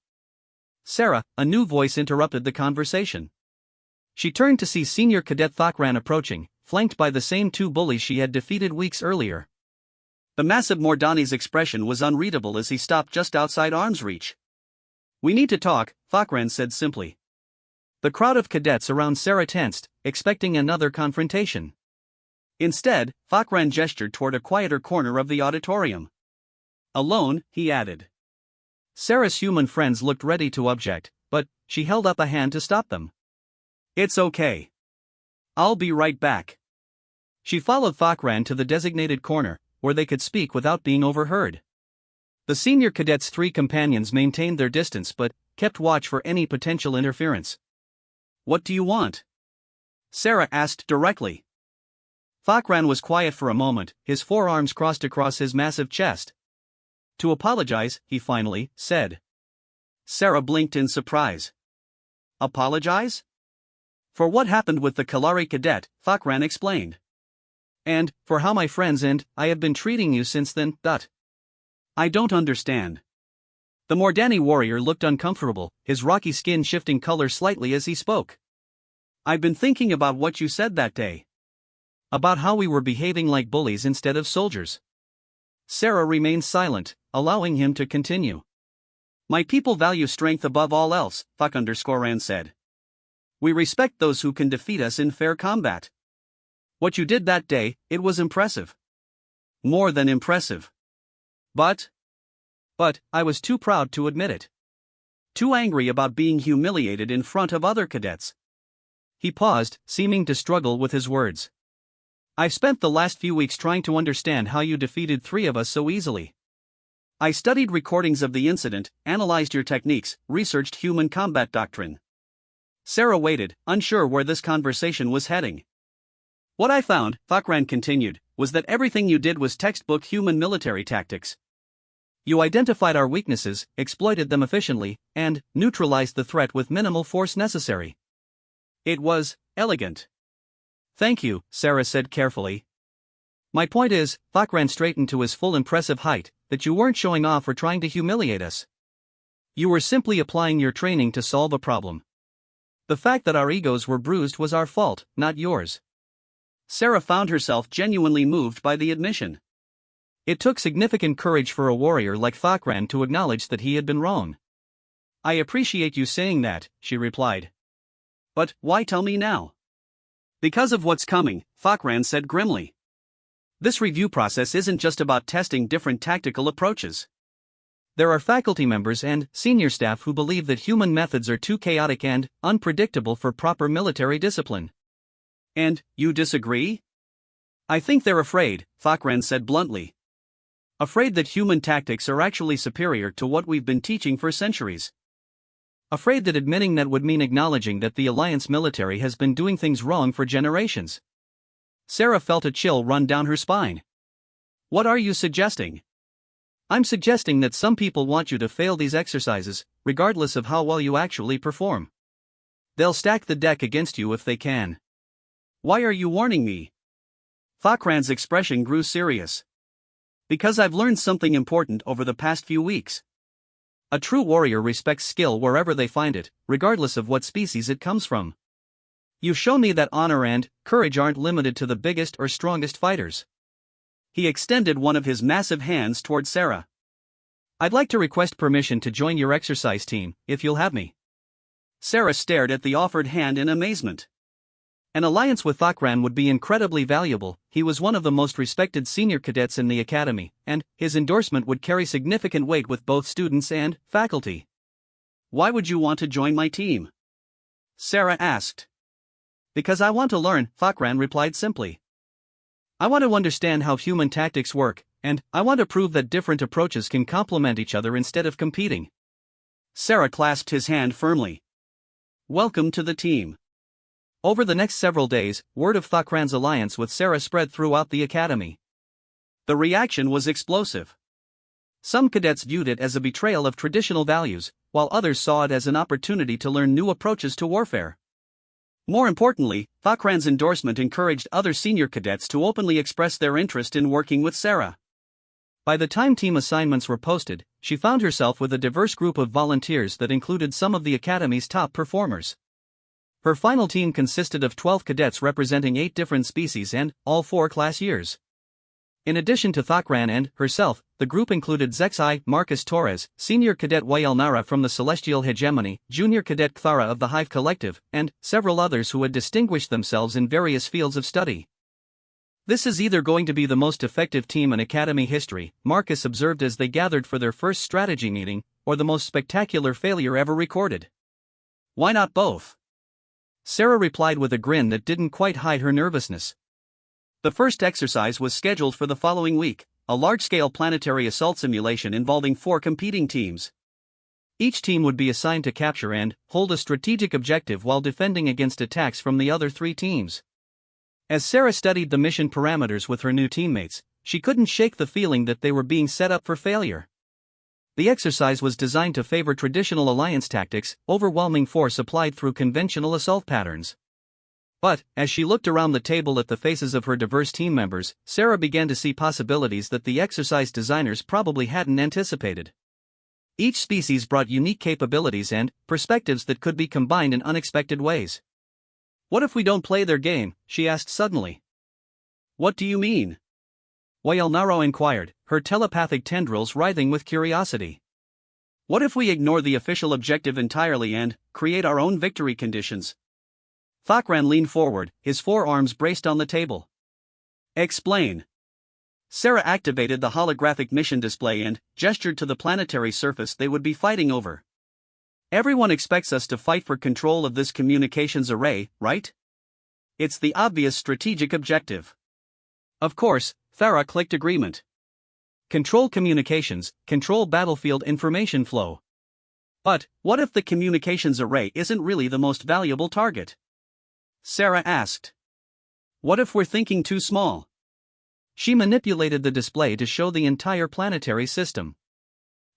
Sarah, a new voice interrupted the conversation. She turned to see Senior Cadet Thakran approaching, flanked by the same 2 bullies she had defeated weeks earlier. The massive Mordani's expression was unreadable as he stopped just outside arm's reach. We need to talk, Thakran said simply. The crowd of cadets around Sarah tensed, expecting another confrontation. Instead, Thakran gestured toward a quieter corner of the auditorium. Alone, he added. Sarah's human friends looked ready to object, but she held up a hand to stop them. It's okay. I'll be right back. She followed Thakran to the designated corner, where they could speak without being overheard. The senior cadet's 3 companions maintained their distance but kept watch for any potential interference. What do you want? Sarah asked directly. Thakran was quiet for a moment, his forearms crossed across his massive chest. To apologize, he finally said. Sarah blinked in surprise. Apologize? For what happened with the Kalari cadet, Thakran explained. And, for how my friends and I have been treating you since then. I don't understand. The Mordani warrior looked uncomfortable, his rocky skin shifting color slightly as he spoke. I've been thinking about what you said that day. About how we were behaving like bullies instead of soldiers. Sarah remained silent, allowing him to continue. My people value strength above all else, Fuck_Ran said. We respect those who can defeat us in fair combat. What you did that day, it was impressive. More than impressive. But I was too proud to admit it. Too angry about being humiliated in front of other cadets. He paused, seeming to struggle with his words. I've spent the last few weeks trying to understand how you defeated 3 of us so easily. I studied recordings of the incident, analyzed your techniques, researched human combat doctrine. Sarah waited, unsure where this conversation was heading. What I found, Fuckran continued, was that everything you did was textbook human military tactics. You identified our weaknesses, exploited them efficiently, and neutralized the threat with minimal force necessary. It was elegant. Thank you, Sarah said carefully. My point is, Fuckran straightened to his full impressive height, that you weren't showing off or trying to humiliate us. You were simply applying your training to solve a problem. The fact that our egos were bruised was our fault, not yours. Sarah found herself genuinely moved by the admission. It took significant courage for a warrior like Thakran to acknowledge that he had been wrong. I appreciate you saying that, she replied. But why tell me now? Because of what's coming, Thakran said grimly. This review process isn't just about testing different tactical approaches. There are faculty members and senior staff who believe that human methods are too chaotic and unpredictable for proper military discipline. And you disagree? I think they're afraid, Thakran said bluntly. Afraid that human tactics are actually superior to what we've been teaching for centuries. Afraid that admitting that would mean acknowledging that the Alliance military has been doing things wrong for generations. Sarah felt a chill run down her spine. What are you suggesting? I'm suggesting that some people want you to fail these exercises, regardless of how well you actually perform. They'll stack the deck against you if they can. Why are you warning me? Thakran's expression grew serious. Because I've learned something important over the past few weeks. A true warrior respects skill wherever they find it, regardless of what species it comes from. You've shown me that honor and courage aren't limited to the biggest or strongest fighters. He extended one of his massive hands toward Sarah. I'd like to request permission to join your exercise team, if you'll have me. Sarah stared at the offered hand in amazement. An alliance with Thakran would be incredibly valuable. He was one of the most respected senior cadets in the academy, and his endorsement would carry significant weight with both students and faculty. Why would you want to join my team? Sarah asked. Because I want to learn, Thakran replied simply. I want to understand how human tactics work, and I want to prove that different approaches can complement each other instead of competing. Sarah clasped his hand firmly. Welcome to the team. Over the next several days, word of Thakran's alliance with Sarah spread throughout the academy. The reaction was explosive. Some cadets viewed it as a betrayal of traditional values, while others saw it as an opportunity to learn new approaches to warfare. More importantly, Thakran's endorsement encouraged other senior cadets to openly express their interest in working with Sarah. By the time team assignments were posted, she found herself with a diverse group of volunteers that included some of the academy's top performers. Her final team consisted of 12 cadets representing 8 different species and all 4 class years. In addition to Thakran and herself, the group included Zexai Marcus Torres, Senior Cadet Yael Nara from the Celestial Hegemony, Junior Cadet Clara of the Hive Collective, and several others who had distinguished themselves in various fields of study. This is either going to be the most effective team in Academy history, Marcus observed as they gathered for their first strategy meeting, or the most spectacular failure ever recorded. Why not both? Sarah replied with a grin that didn't quite hide her nervousness. The first exercise was scheduled for the following week, a large-scale planetary assault simulation involving 4 competing teams. Each team would be assigned to capture and hold a strategic objective while defending against attacks from the other 3 teams. As Sarah studied the mission parameters with her new teammates, she couldn't shake the feeling that they were being set up for failure. The exercise was designed to favor traditional alliance tactics, overwhelming force applied through conventional assault patterns. But, as she looked around the table at the faces of her diverse team members, Sarah began to see possibilities that the exercise designers probably hadn't anticipated. Each species brought unique capabilities and perspectives that could be combined in unexpected ways. "What if we don't play their game?" she asked suddenly. "What do you mean?" Wailnaro inquired, her telepathic tendrils writhing with curiosity. "What if we ignore the official objective entirely and create our own victory conditions?" Thakran leaned forward, his forearms braced on the table. "Explain." Sarah activated the holographic mission display and gestured to the planetary surface they would be fighting over. "Everyone expects us to fight for control of this communications array, right? It's the obvious strategic objective." Of course, Thara clicked agreement. Control communications, control battlefield information flow. But, what if the communications array isn't really the most valuable target? Sarah asked. What if we're thinking too small? She manipulated the display to show the entire planetary system.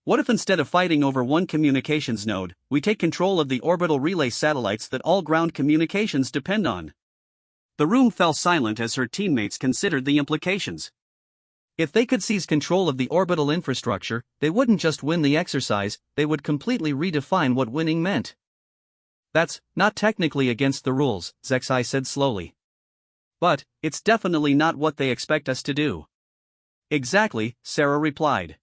What if instead of fighting over one communications node, we take control of the orbital relay satellites that all ground communications depend on? The room fell silent as her teammates considered the implications. If they could seize control of the orbital infrastructure, they wouldn't just win the exercise, they would completely redefine what winning meant. "That's not technically against the rules," Zexai said slowly. "But it's definitely not what they expect us to do." "Exactly," Sarah replied.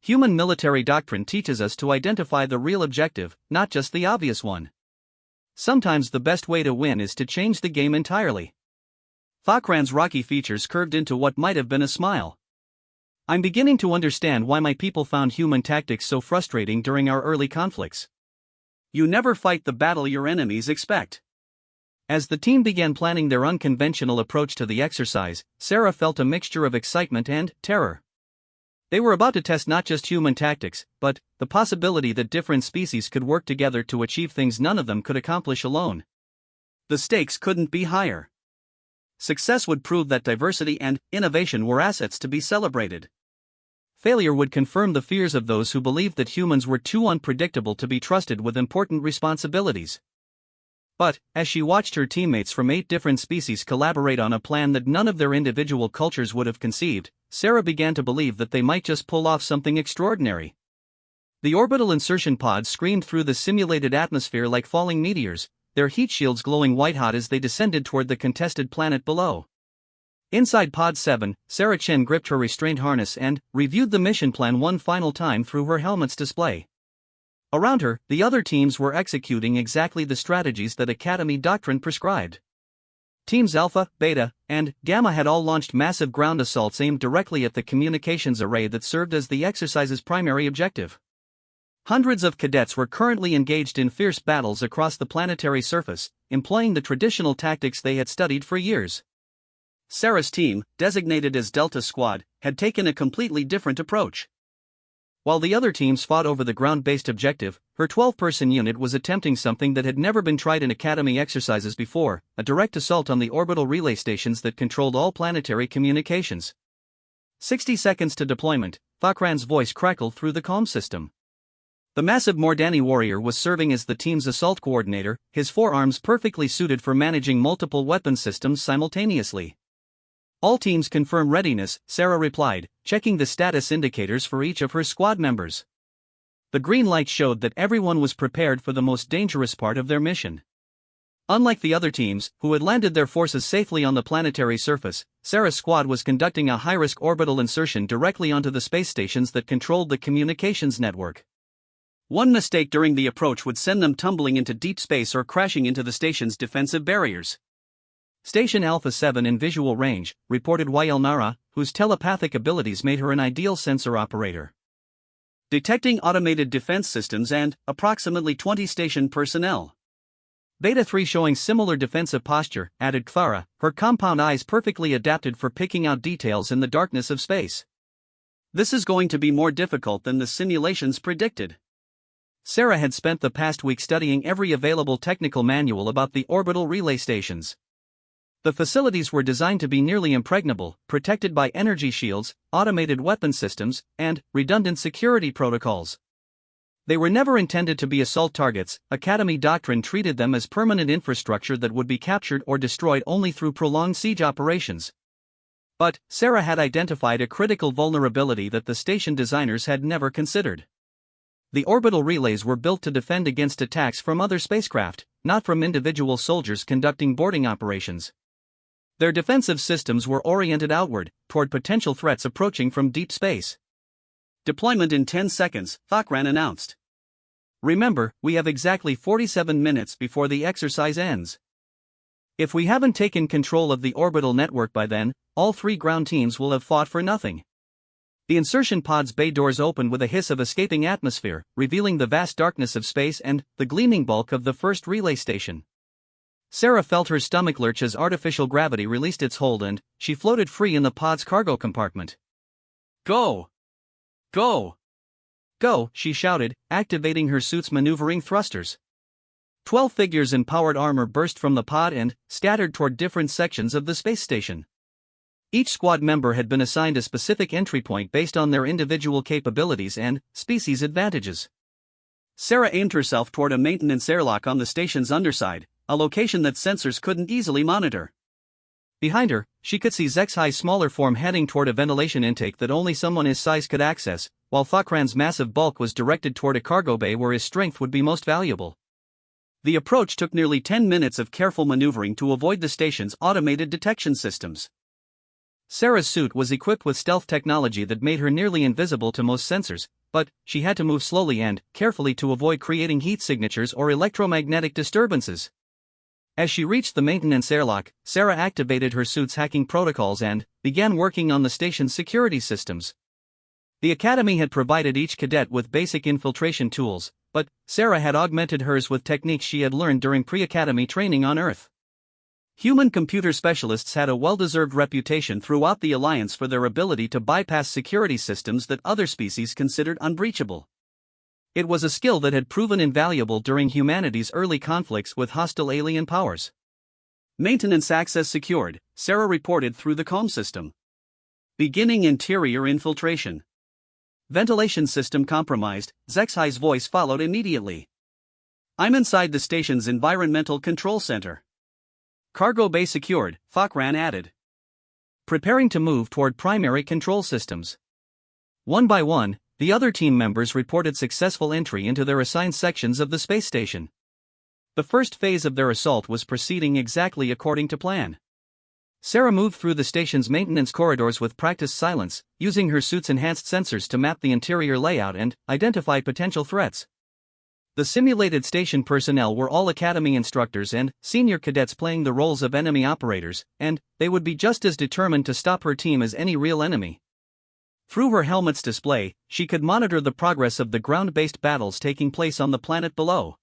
"Human military doctrine teaches us to identify the real objective, not just the obvious one. Sometimes the best way to win is to change the game entirely." Thakran's rocky features curved into what might have been a smile. "I'm beginning to understand why my people found human tactics so frustrating during our early conflicts. You never fight the battle your enemies expect." As the team began planning their unconventional approach to the exercise, Sarah felt a mixture of excitement and terror. They were about to test not just human tactics, but the possibility that different species could work together to achieve things none of them could accomplish alone. The stakes couldn't be higher. Success would prove that diversity and innovation were assets to be celebrated. Failure would confirm the fears of those who believed that humans were too unpredictable to be trusted with important responsibilities. But, as she watched her teammates from 8 different species collaborate on a plan that none of their individual cultures would have conceived, Sarah began to believe that they might just pull off something extraordinary. The orbital insertion pods screamed through the simulated atmosphere like falling meteors, their heat shields glowing white-hot as they descended toward the contested planet below. Inside Pod 7, Sarah Chen gripped her restraint harness and reviewed the mission plan one final time through her helmet's display. Around her, the other teams were executing exactly the strategies that Academy doctrine prescribed. Teams Alpha, Beta, and Gamma had all launched massive ground assaults aimed directly at the communications array that served as the exercise's primary objective. Hundreds of cadets were currently engaged in fierce battles across the planetary surface, employing the traditional tactics they had studied for years. Sarah's team, designated as Delta Squad, had taken a completely different approach. While the other teams fought over the ground-based objective, her 12-person unit was attempting something that had never been tried in Academy exercises before, a direct assault on the orbital relay stations that controlled all planetary communications. 60 seconds to deployment, Thakran's voice crackled through the comm system. The massive Mordani warrior was serving as the team's assault coordinator, his forearms perfectly suited for managing multiple weapon systems simultaneously. "All teams confirm readiness," Sarah replied, checking the status indicators for each of her squad members. The green light showed that everyone was prepared for the most dangerous part of their mission. Unlike the other teams, who had landed their forces safely on the planetary surface, Sarah's squad was conducting a high-risk orbital insertion directly onto the space stations that controlled the communications network. One mistake during the approach would send them tumbling into deep space or crashing into the station's defensive barriers. "Station Alpha 7 in visual range," reported Wailnara, whose telepathic abilities made her an ideal sensor operator. "Detecting automated defense systems and approximately 20 station personnel." Beta 3 showing similar defensive posture, added Clara, her compound eyes perfectly adapted for picking out details in the darkness of space. "This is going to be more difficult than the simulations predicted." Sarah had spent the past week studying every available technical manual about the orbital relay stations. The facilities were designed to be nearly impregnable, protected by energy shields, automated weapon systems, and redundant security protocols. They were never intended to be assault targets. Academy doctrine treated them as permanent infrastructure that would be captured or destroyed only through prolonged siege operations. But Sarah had identified a critical vulnerability that the station designers had never considered. The orbital relays were built to defend against attacks from other spacecraft, not from individual soldiers conducting boarding operations. Their defensive systems were oriented outward, toward potential threats approaching from deep space. Deployment in 10 seconds, Thakran announced. Remember, we have exactly 47 minutes before the exercise ends. If we haven't taken control of the orbital network by then, all 3 ground teams will have fought for nothing. The insertion pod's bay doors opened with a hiss of escaping atmosphere, revealing the vast darkness of space and the gleaming bulk of the first relay station. Sarah felt her stomach lurch as artificial gravity released its hold and she floated free in the pod's cargo compartment. Go! Go! Go, she shouted, activating her suit's maneuvering thrusters. 12 figures in powered armor burst from the pod and scattered toward different sections of the space station. Each squad member had been assigned a specific entry point based on their individual capabilities and species advantages. Sarah aimed herself toward a maintenance airlock on the station's underside, a location that sensors couldn't easily monitor. Behind her, she could see Zexhi's smaller form heading toward a ventilation intake that only someone his size could access, while Thakran's massive bulk was directed toward a cargo bay where his strength would be most valuable. The approach took nearly 10 minutes of careful maneuvering to avoid the station's automated detection systems. Sarah's suit was equipped with stealth technology that made her nearly invisible to most sensors, but she had to move slowly and carefully to avoid creating heat signatures or electromagnetic disturbances. As she reached the maintenance airlock, Sarah activated her suit's hacking protocols and began working on the station's security systems. The Academy had provided each cadet with basic infiltration tools, but Sarah had augmented hers with techniques she had learned during pre-Academy training on Earth. Human computer specialists had a well-deserved reputation throughout the Alliance for their ability to bypass security systems that other species considered unbreachable. It was a skill that had proven invaluable during humanity's early conflicts with hostile alien powers. Maintenance access secured, Sarah reported through the comm system. Beginning interior infiltration. Ventilation system compromised, Zexhi's voice followed immediately. I'm inside the station's environmental control center. Cargo bay secured, Thakran added. Preparing to move toward primary control systems. One by one, the other team members reported successful entry into their assigned sections of the space station. The first phase of their assault was proceeding exactly according to plan. Sarah moved through the station's maintenance corridors with practiced silence, using her suit's enhanced sensors to map the interior layout and identify potential threats. The simulated station personnel were all Academy instructors and senior cadets playing the roles of enemy operators, and they would be just as determined to stop her team as any real enemy. Through her helmet's display, she could monitor the progress of the ground-based battles taking place on the planet below.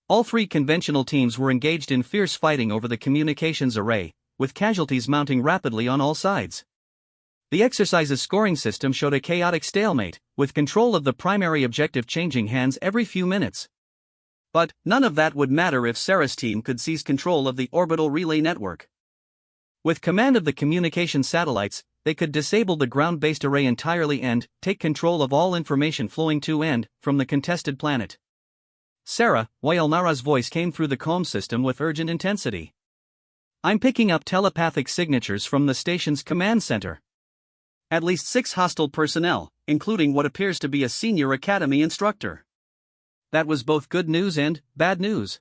All 3 conventional teams were engaged in fierce fighting over the communications array, with casualties mounting rapidly on all sides. The exercise's scoring system showed a chaotic stalemate, with control of the primary objective changing hands every few minutes. But none of that would matter if Sarah's team could seize control of the orbital relay network. With command of the communication satellites, they could disable the ground-based array entirely and take control of all information flowing to and from the contested planet. Sarah, Wailnara's voice came through the comm system with urgent intensity. I'm picking up telepathic signatures from the station's command center. At least 6 hostile personnel, including what appears to be a senior Academy instructor. That was both good news and bad news.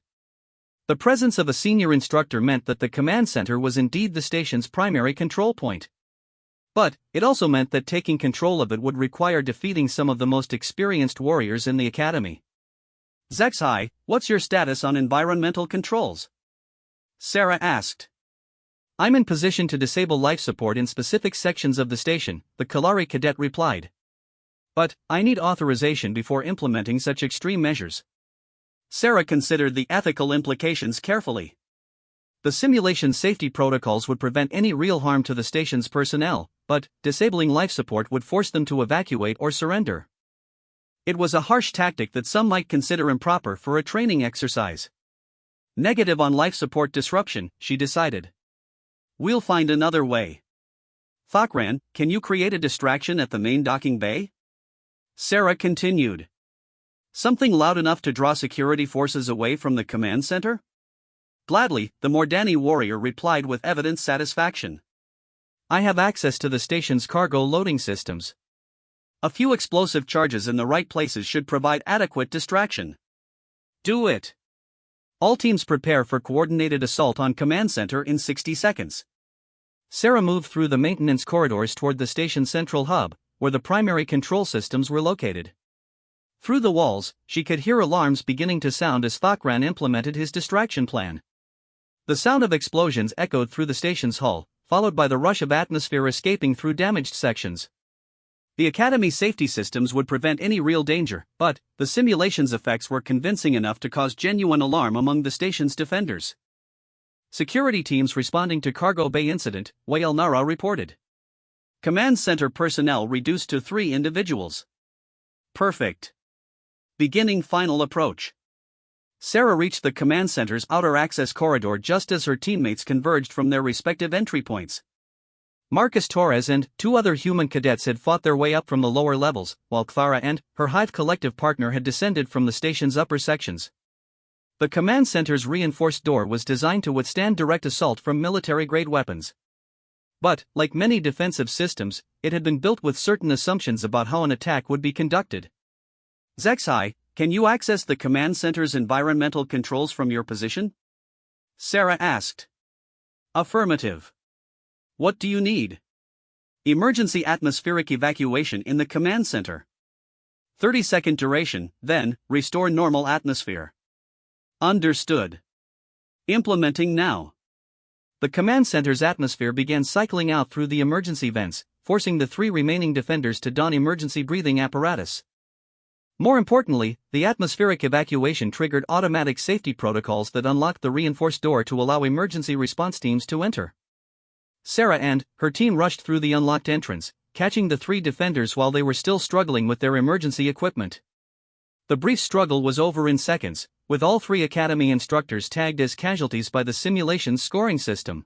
The presence of a senior instructor meant that the command center was indeed the station's primary control point. But it also meant that taking control of it would require defeating some of the most experienced warriors in the Academy. Zexhi, what's your status on environmental controls? Sarah asked. I'm in position to disable life support in specific sections of the station, the Kalari cadet replied. But I need authorization before implementing such extreme measures. Sarah considered the ethical implications carefully. The simulation safety protocols would prevent any real harm to the station's personnel, but disabling life support would force them to evacuate or surrender. It was a harsh tactic that some might consider improper for a training exercise. Negative on life support disruption, she decided. We'll find another way. Thakran, can you create a distraction at the main docking bay? Sarah continued. Something loud enough to draw security forces away from the command center? Gladly, the Mordani warrior replied with evident satisfaction. I have access to the station's cargo loading systems. A few explosive charges in the right places should provide adequate distraction. Do it. All teams prepare for coordinated assault on command center in 60 seconds. Sarah moved through the maintenance corridors toward the station's central hub, where the primary control systems were located. Through the walls, she could hear alarms beginning to sound as Thakran implemented his distraction plan. The sound of explosions echoed through the station's hull, followed by the rush of atmosphere escaping through damaged sections. The Academy safety systems would prevent any real danger, but the simulation's effects were convincing enough to cause genuine alarm among the station's defenders. Security teams responding to Cargo Bay incident, Wael Nara reported. Command center personnel reduced to 3 individuals. Perfect. Beginning final approach. Sarah reached the command center's outer access corridor just as her teammates converged from their respective entry points. Marcus Torres and 2 other human cadets had fought their way up from the lower levels, while Clara and her Hive collective partner had descended from the station's upper sections. The command center's reinforced door was designed to withstand direct assault from military-grade weapons. But, like many defensive systems, it had been built with certain assumptions about how an attack would be conducted. Zexai, can you access the command center's environmental controls from your position? Sarah asked. Affirmative. What do you need? Emergency atmospheric evacuation in the command center. 30-second duration, then, restore normal atmosphere. Understood. Implementing now. The command center's atmosphere began cycling out through the emergency vents, forcing the 3 remaining defenders to don emergency breathing apparatus. More importantly, the atmospheric evacuation triggered automatic safety protocols that unlocked the reinforced door to allow emergency response teams to enter. Sarah and her team rushed through the unlocked entrance, catching the 3 defenders while they were still struggling with their emergency equipment. The brief struggle was over in seconds, with all 3 Academy instructors tagged as casualties by the simulation's scoring system.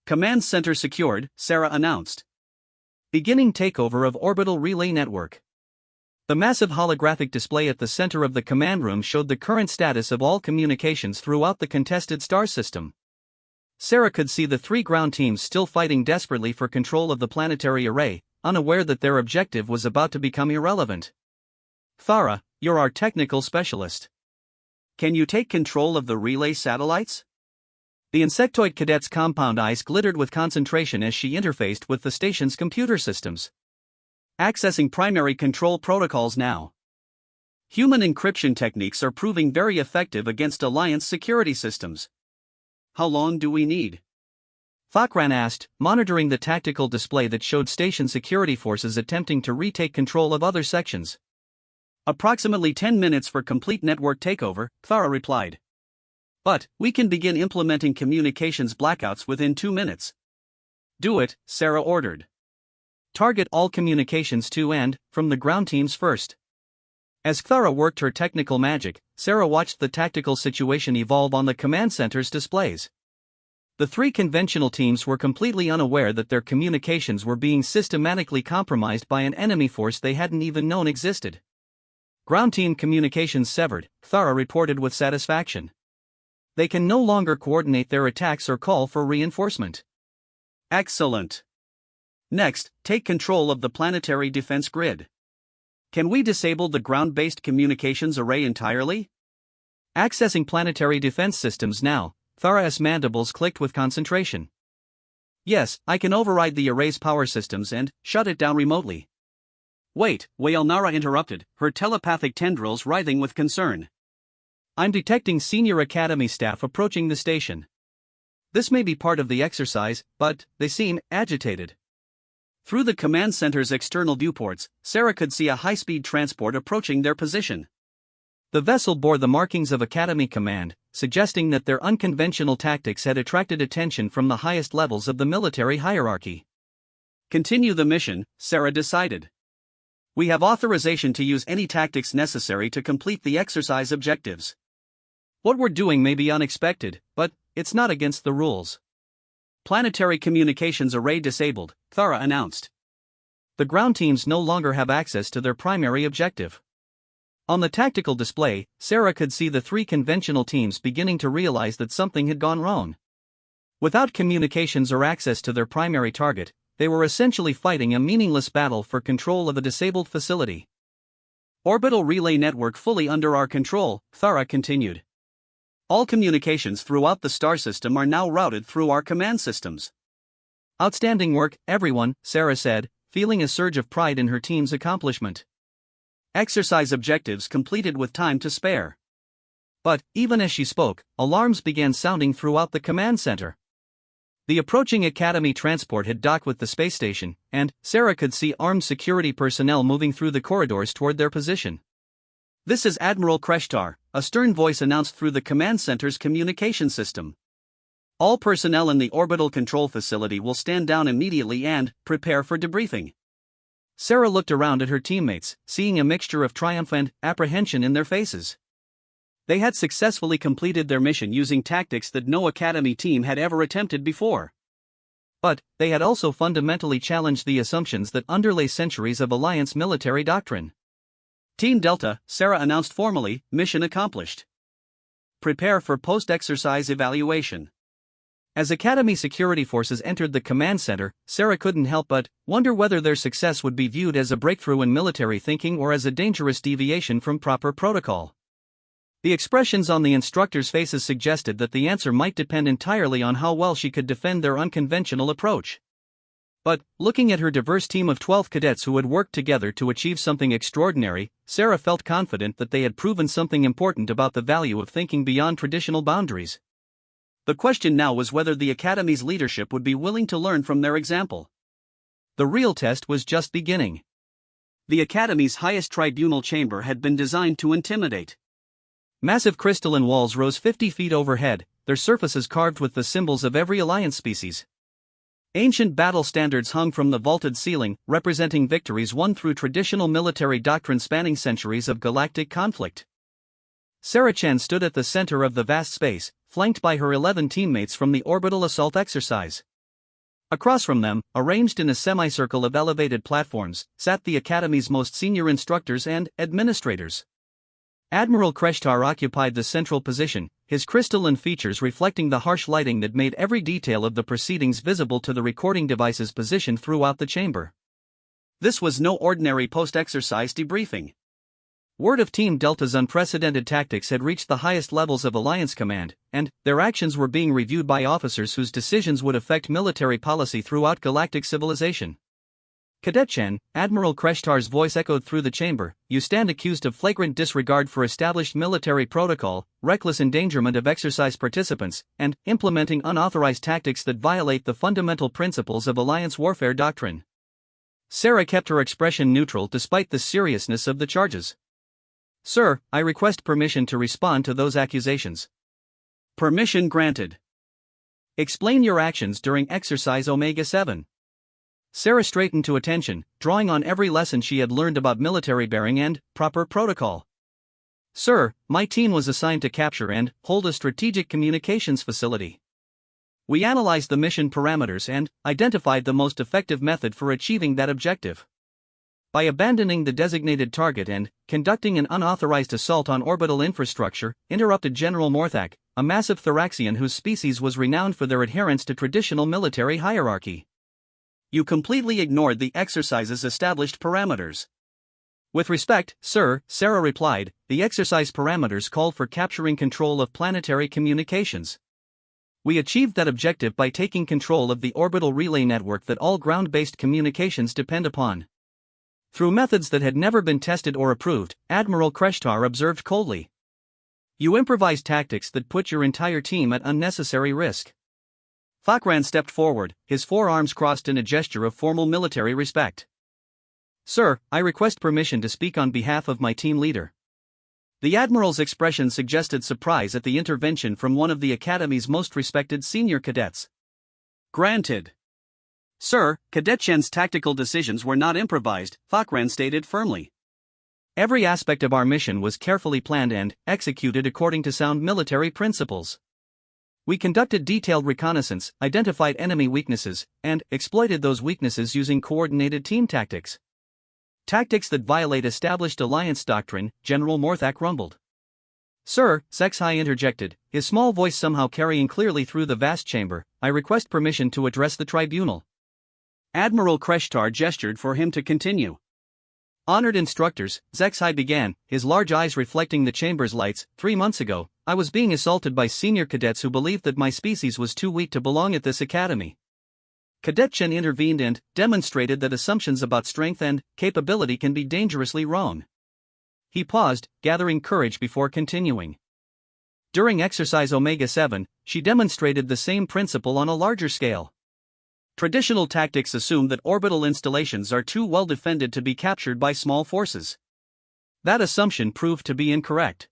Command center secured, Sarah announced. Beginning takeover of orbital relay network. The massive holographic display at the center of the command room showed the current status of all communications throughout the contested star system. Sarah could see the 3 ground teams still fighting desperately for control of the planetary array, unaware that their objective was about to become irrelevant. Thara, you're our technical specialist. Can you take control of the relay satellites? The insectoid cadet's compound eyes glittered with concentration as she interfaced with the station's computer systems. Accessing primary control protocols now. Human encryption techniques are proving very effective against Alliance security systems. How long do we need? Thakran asked, monitoring the tactical display that showed station security forces attempting to retake control of other sections. Approximately 10 minutes for complete network takeover, Thara replied. But, we can begin implementing communications blackouts within 2 minutes. Do it, Sarah ordered. Target all communications to and from the ground teams first. As Thara worked her technical magic, Sarah watched the tactical situation evolve on the command center's displays. The 3 conventional teams were completely unaware that their communications were being systematically compromised by an enemy force they hadn't even known existed. Ground team communications severed, Thara reported with satisfaction. They can no longer coordinate their attacks or call for reinforcement. Excellent. Next, take control of the planetary defense grid. Can we disable the ground-based communications array entirely? Accessing planetary defense systems now, Thara's mandibles clicked with concentration. Yes, I can override the array's power systems and shut it down remotely. Wait, Waelnara interrupted, her telepathic tendrils writhing with concern. I'm detecting senior Academy staff approaching the station. This may be part of the exercise, but they seem agitated. Through the command center's external viewports, Sarah could see a high-speed transport approaching their position. The vessel bore the markings of Academy Command, suggesting that their unconventional tactics had attracted attention from the highest levels of the military hierarchy. Continue the mission, Sarah decided. We have authorization to use any tactics necessary to complete the exercise objectives. What we're doing may be unexpected, but it's not against the rules. Planetary communications array disabled, Thara announced. The ground teams no longer have access to their primary objective. On the tactical display, Sarah could see the three conventional teams beginning to realize that something had gone wrong. Without communications or access to their primary target, they were essentially fighting a meaningless battle for control of a disabled facility. Orbital relay network fully under our control, Thara continued. All communications throughout the star system are now routed through our command systems. Outstanding work, everyone, Sarah said, feeling a surge of pride in her team's accomplishment. Exercise objectives completed with time to spare. But, even as she spoke, alarms began sounding throughout the command center. The approaching Academy transport had docked with the space station, and Sarah could see armed security personnel moving through the corridors toward their position. "This is Admiral Kreshtar," a stern voice announced through the command center's communication system. "All personnel in the orbital control facility will stand down immediately and prepare for debriefing." Sarah looked around at her teammates, seeing a mixture of triumph and apprehension in their faces. They had successfully completed their mission using tactics that no Academy team had ever attempted before. But they had also fundamentally challenged the assumptions that underlay centuries of Alliance military doctrine. "Team Delta," Sarah announced formally, "mission accomplished. Prepare for post-exercise evaluation." As Academy security forces entered the command center, Sarah couldn't help but wonder whether their success would be viewed as a breakthrough in military thinking or as a dangerous deviation from proper protocol. The expressions on the instructors' faces suggested that the answer might depend entirely on how well she could defend their unconventional approach. But, looking at her diverse team of 12 cadets who had worked together to achieve something extraordinary, Sarah felt confident that they had proven something important about the value of thinking beyond traditional boundaries. The question now was whether the Academy's leadership would be willing to learn from their example. The real test was just beginning. The Academy's highest tribunal chamber had been designed to intimidate. Massive crystalline walls rose 50 feet overhead, their surfaces carved with the symbols of every Alliance species. Ancient battle standards hung from the vaulted ceiling, representing victories won through traditional military doctrine spanning centuries of galactic conflict. Sarah Chen stood at the center of the vast space, flanked by her 11 teammates from the orbital assault exercise. Across from them, arranged in a semicircle of elevated platforms, sat the Academy's most senior instructors and administrators. Admiral Kreshtar occupied the central position, his crystalline features reflecting the harsh lighting that made every detail of the proceedings visible to the recording devices positioned throughout the chamber. This was no ordinary post-exercise debriefing. Word of Team Delta's unprecedented tactics had reached the highest levels of Alliance command, and their actions were being reviewed by officers whose decisions would affect military policy throughout galactic civilization. "Cadet Chen," Admiral Kreshtar's voice echoed through the chamber, "you stand accused of flagrant disregard for established military protocol, reckless endangerment of exercise participants, and implementing unauthorized tactics that violate the fundamental principles of Alliance warfare doctrine." Sarah kept her expression neutral despite the seriousness of the charges. "Sir, I request permission to respond to those accusations." "Permission granted. Explain your actions during Exercise Omega-7. Sarah straightened to attention, drawing on every lesson she had learned about military bearing and proper protocol. "Sir, my team was assigned to capture and hold a strategic communications facility. We analyzed the mission parameters and identified the most effective method for achieving that objective. By abandoning the designated target and conducting an unauthorized assault on orbital infrastructure," interrupted General Morthak, a massive Thoraxian whose species was renowned for their adherence to traditional military hierarchy. "You completely ignored the exercise's established parameters." "With respect, sir," Sarah replied, "the exercise parameters called for capturing control of planetary communications. We achieved that objective by taking control of the orbital relay network that all ground-based communications depend upon. Through methods that had never been tested or approved," Admiral Kreshtar observed coldly. "You improvised tactics that put your entire team at unnecessary risk." Thakran stepped forward, his forearms crossed in a gesture of formal military respect. "Sir, I request permission to speak on behalf of my team leader." The Admiral's expression suggested surprise at the intervention from one of the Academy's most respected senior cadets. "Granted. Sir, Cadet Chen's tactical decisions were not improvised," Thakran stated firmly. "Every aspect of our mission was carefully planned and executed according to sound military principles. We conducted detailed reconnaissance, identified enemy weaknesses, and exploited those weaknesses using coordinated team tactics." Tactics that violate established alliance doctrine, General Morthak rumbled. Sir, Sexhai interjected, his small voice somehow carrying clearly through the vast chamber, I request permission to address the tribunal. Admiral Kreshtar gestured for him to continue. Honored instructors, Zexhai began, his large eyes reflecting the chamber's lights. 3 months ago, I was being assaulted by senior cadets who believed that my species was too weak to belong at this academy. Cadet Chen intervened and demonstrated that assumptions about strength and capability can be dangerously wrong. He paused, gathering courage before continuing. During exercise Omega-7, she demonstrated the same principle on a larger scale. Traditional tactics assume that orbital installations are too well defended to be captured by small forces. That assumption proved to be incorrect.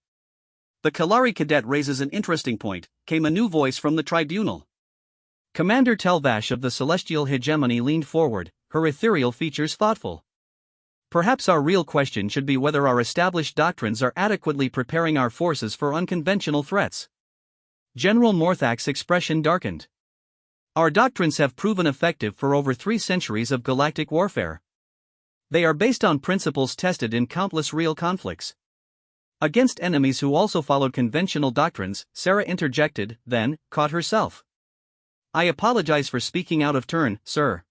The Kalari cadet raises an interesting point, came a new voice from the tribunal. Commander Telvash of the Celestial Hegemony leaned forward, her ethereal features thoughtful. Perhaps our real question should be whether our established doctrines are adequately preparing our forces for unconventional threats. General Morthak's expression darkened. Our doctrines have proven effective for over 3 centuries of galactic warfare. They are based on principles tested in countless real conflicts. Against enemies who also followed conventional doctrines, Sarah interjected, then caught herself. I apologize for speaking out of turn, sir.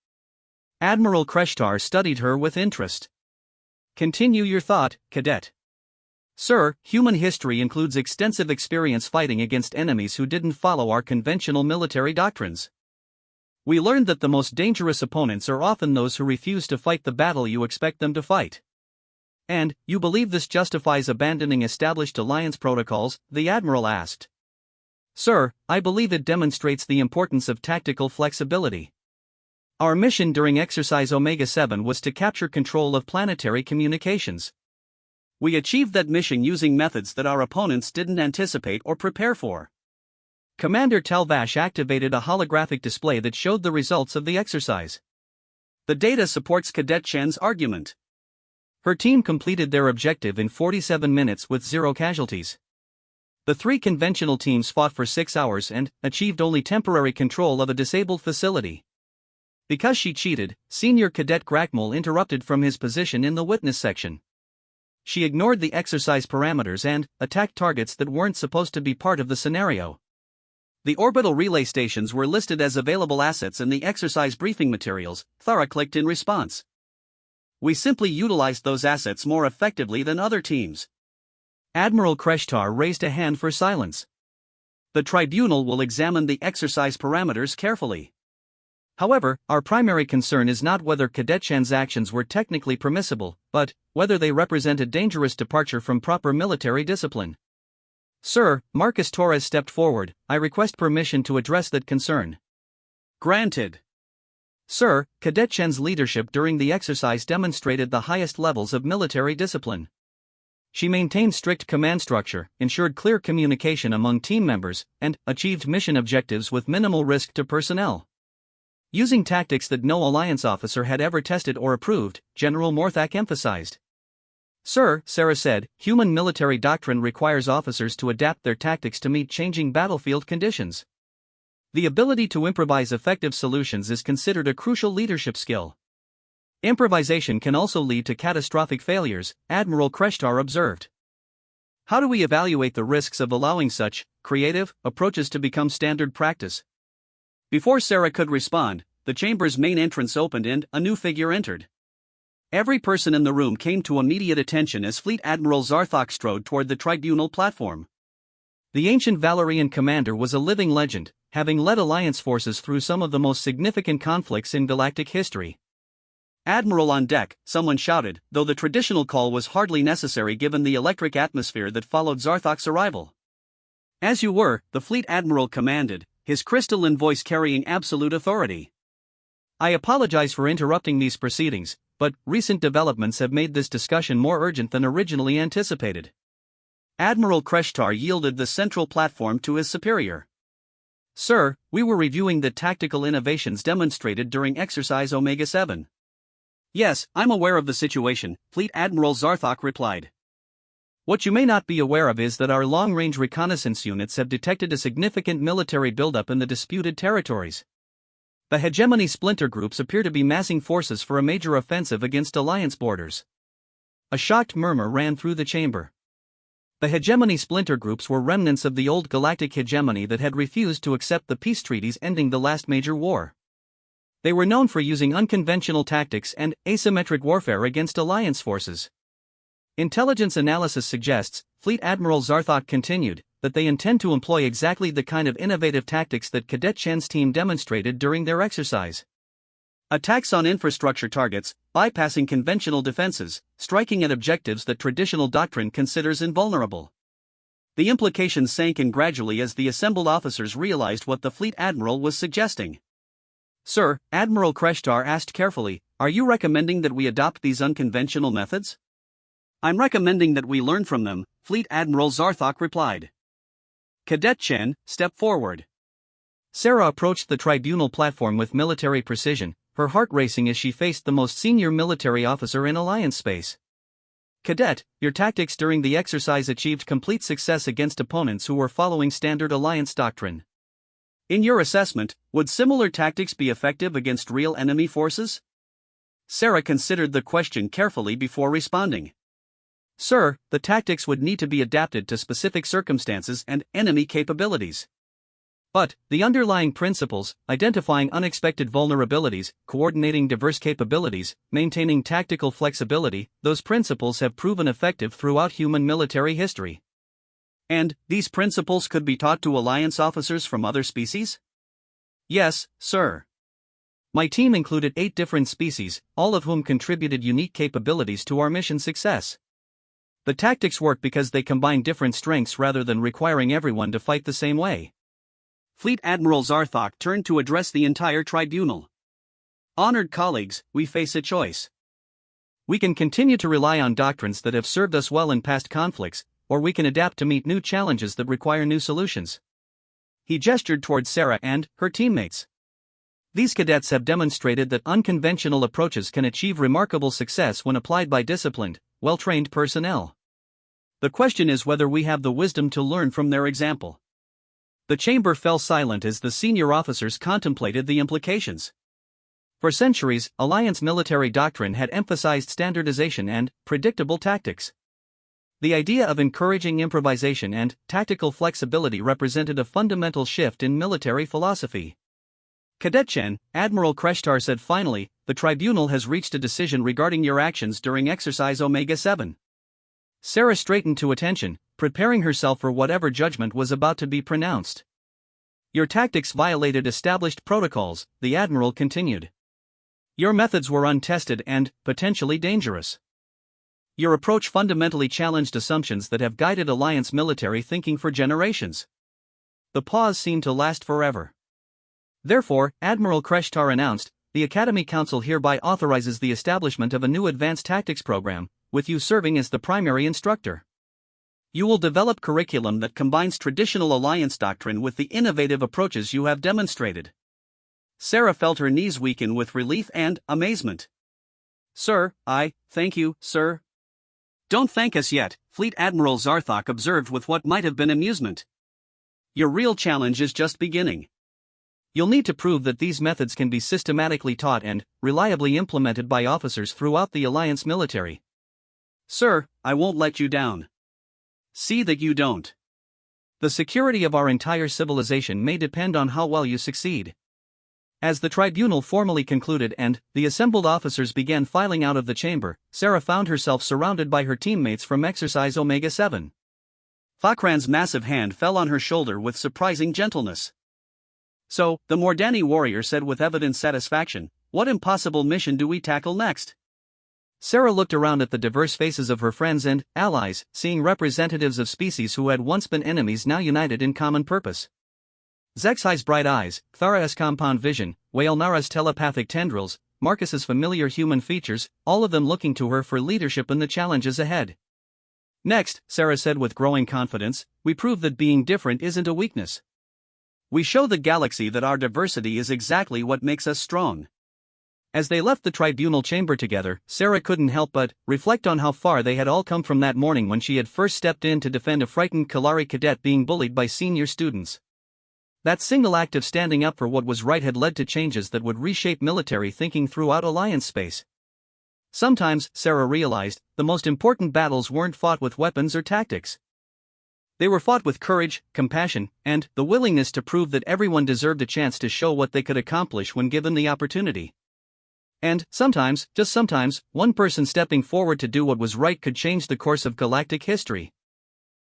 Admiral Kreshtar studied her with interest. Continue your thought, Cadet. Sir, human history includes extensive experience fighting against enemies who didn't follow our conventional military doctrines. We learned that the most dangerous opponents are often those who refuse to fight the battle you expect them to fight. And, you believe this justifies abandoning established alliance protocols? The Admiral asked. Sir, I believe it demonstrates the importance of tactical flexibility. Our mission during exercise Omega-7 was to capture control of planetary communications. We achieved that mission using methods that our opponents didn't anticipate or prepare for. Commander Telvash activated a holographic display that showed the results of the exercise. The data supports Cadet Chen's argument. Her team completed their objective in 47 minutes with 0 casualties. The 3 conventional teams fought for 6 hours and achieved only temporary control of a disabled facility. Because she cheated, Senior Cadet Grakmol interrupted from his position in the witness section. She ignored the exercise parameters and attacked targets that weren't supposed to be part of the scenario. The orbital relay stations were listed as available assets in the exercise briefing materials. Thara clicked in response. We simply utilized those assets more effectively than other teams. Admiral Kreshtar raised a hand for silence. The tribunal will examine the exercise parameters carefully. However, our primary concern is not whether Cadet Chen's actions were technically permissible, but whether they represent a dangerous departure from proper military discipline. Sir, Marcus Torres stepped forward, I request permission to address that concern. Granted. Sir, Cadet Chen's leadership during the exercise demonstrated the highest levels of military discipline. She maintained strict command structure, ensured clear communication among team members, and achieved mission objectives with minimal risk to personnel. Using tactics that no Alliance officer had ever tested or approved, General Morthak emphasized. Sir, Sarah said, human military doctrine requires officers to adapt their tactics to meet changing battlefield conditions. The ability to improvise effective solutions is considered a crucial leadership skill. Improvisation can also lead to catastrophic failures, Admiral Kreshtar observed. How do we evaluate the risks of allowing such creative approaches to become standard practice? Before Sarah could respond, the chamber's main entrance opened and a new figure entered. Every person in the room came to immediate attention as Fleet Admiral Zarthok strode toward the tribunal platform. The ancient Valerian commander was a living legend, having led Alliance forces through some of the most significant conflicts in galactic history. Admiral on deck, someone shouted, though the traditional call was hardly necessary given the electric atmosphere that followed Zarthok's arrival. As you were, the Fleet Admiral commanded, his crystalline voice carrying absolute authority. I apologize for interrupting these proceedings, but recent developments have made this discussion more urgent than originally anticipated. Admiral Kreshtar yielded the central platform to his superior. Sir, we were reviewing the tactical innovations demonstrated during exercise Omega-7. Yes, I'm aware of the situation, Fleet Admiral Zarthok replied. What you may not be aware of is that our long-range reconnaissance units have detected a significant military buildup in the disputed territories. The hegemony splinter groups appear to be massing forces for a major offensive against Alliance borders. A shocked murmur ran through the chamber. The hegemony splinter groups were remnants of the old galactic hegemony that had refused to accept the peace treaties ending the last major war. They were known for using unconventional tactics and asymmetric warfare against alliance forces. Intelligence analysis suggests, Fleet Admiral Zarthok continued, that they intend to employ exactly the kind of innovative tactics that Cadet Chen's team demonstrated during their exercise. Attacks on infrastructure targets, bypassing conventional defenses, striking at objectives that traditional doctrine considers invulnerable. The implications sank in gradually as the assembled officers realized what the fleet admiral was suggesting. Sir, Admiral Kreshtar asked carefully, are you recommending that we adopt these unconventional methods? I'm recommending that we learn from them, Fleet Admiral Zarthok replied. Cadet Chen, step forward. Sarah approached the tribunal platform with military precision, her heart racing as she faced the most senior military officer in Alliance space. Cadet, your tactics during the exercise achieved complete success against opponents who were following standard Alliance doctrine. In your assessment, would similar tactics be effective against real enemy forces? Sarah considered the question carefully before responding. Sir, the tactics would need to be adapted to specific circumstances and enemy capabilities. But, the underlying principles, identifying unexpected vulnerabilities, coordinating diverse capabilities, maintaining tactical flexibility, those principles have proven effective throughout human military history. And, these principles could be taught to Alliance officers from other species? Yes, sir. My team included 8 different species, all of whom contributed unique capabilities to our mission success. The tactics work because they combine different strengths rather than requiring everyone to fight the same way. Fleet Admiral Zarthok turned to address the entire tribunal. Honored colleagues, we face a choice. We can continue to rely on doctrines that have served us well in past conflicts, or we can adapt to meet new challenges that require new solutions. He gestured towards Sarah and her teammates. These cadets have demonstrated that unconventional approaches can achieve remarkable success when applied by disciplined, well-trained personnel. The question is whether we have the wisdom to learn from their example. The chamber fell silent as the senior officers contemplated the implications. For centuries, Alliance military doctrine had emphasized standardization and predictable tactics. The idea of encouraging improvisation and tactical flexibility represented a fundamental shift in military philosophy. Cadet Chen, Admiral Kreshtar said finally, the tribunal has reached a decision regarding your actions during Exercise Omega-7. Sarah straightened to attention, preparing herself for whatever judgment was about to be pronounced. Your tactics violated established protocols, the Admiral continued. Your methods were untested and, potentially dangerous. Your approach fundamentally challenged assumptions that have guided Alliance military thinking for generations. The pause seemed to last forever. Therefore, Admiral Kreshtar announced, the Academy Council hereby authorizes the establishment of a new advanced tactics program, with you serving as the primary instructor. You will develop curriculum that combines traditional Alliance doctrine with the innovative approaches you have demonstrated. Sarah felt her knees weaken with relief and amazement. Sir, thank you, sir. Don't thank us yet, Fleet Admiral Zarthok observed with what might have been amusement. Your real challenge is just beginning. You'll need to prove that these methods can be systematically taught and reliably implemented by officers throughout the Alliance military. Sir, I won't let you down. See that you don't. The security of our entire civilization may depend on how well you succeed. As the tribunal formally concluded and the assembled officers began filing out of the chamber, Sarah found herself surrounded by her teammates from Exercise Omega-7. Fakran's massive hand fell on her shoulder with surprising gentleness. So, the Mordani warrior said with evident satisfaction, what impossible mission do we tackle next? Sarah looked around at the diverse faces of her friends and allies, seeing representatives of species who had once been enemies now united in common purpose. Zexai's bright eyes, Thara's compound vision, Waelnara's telepathic tendrils, Marcus's familiar human features, all of them looking to her for leadership in the challenges ahead. Next, Sarah said with growing confidence, we prove that being different isn't a weakness. We show the galaxy that our diversity is exactly what makes us strong. As they left the tribunal chamber together, Sarah couldn't help but reflect on how far they had all come from that morning when she had first stepped in to defend a frightened Kalari cadet being bullied by senior students. That single act of standing up for what was right had led to changes that would reshape military thinking throughout Alliance space. Sometimes, Sarah realized, the most important battles weren't fought with weapons or tactics. They were fought with courage, compassion, and the willingness to prove that everyone deserved a chance to show what they could accomplish when given the opportunity. And, sometimes, just sometimes, one person stepping forward to do what was right could change the course of galactic history.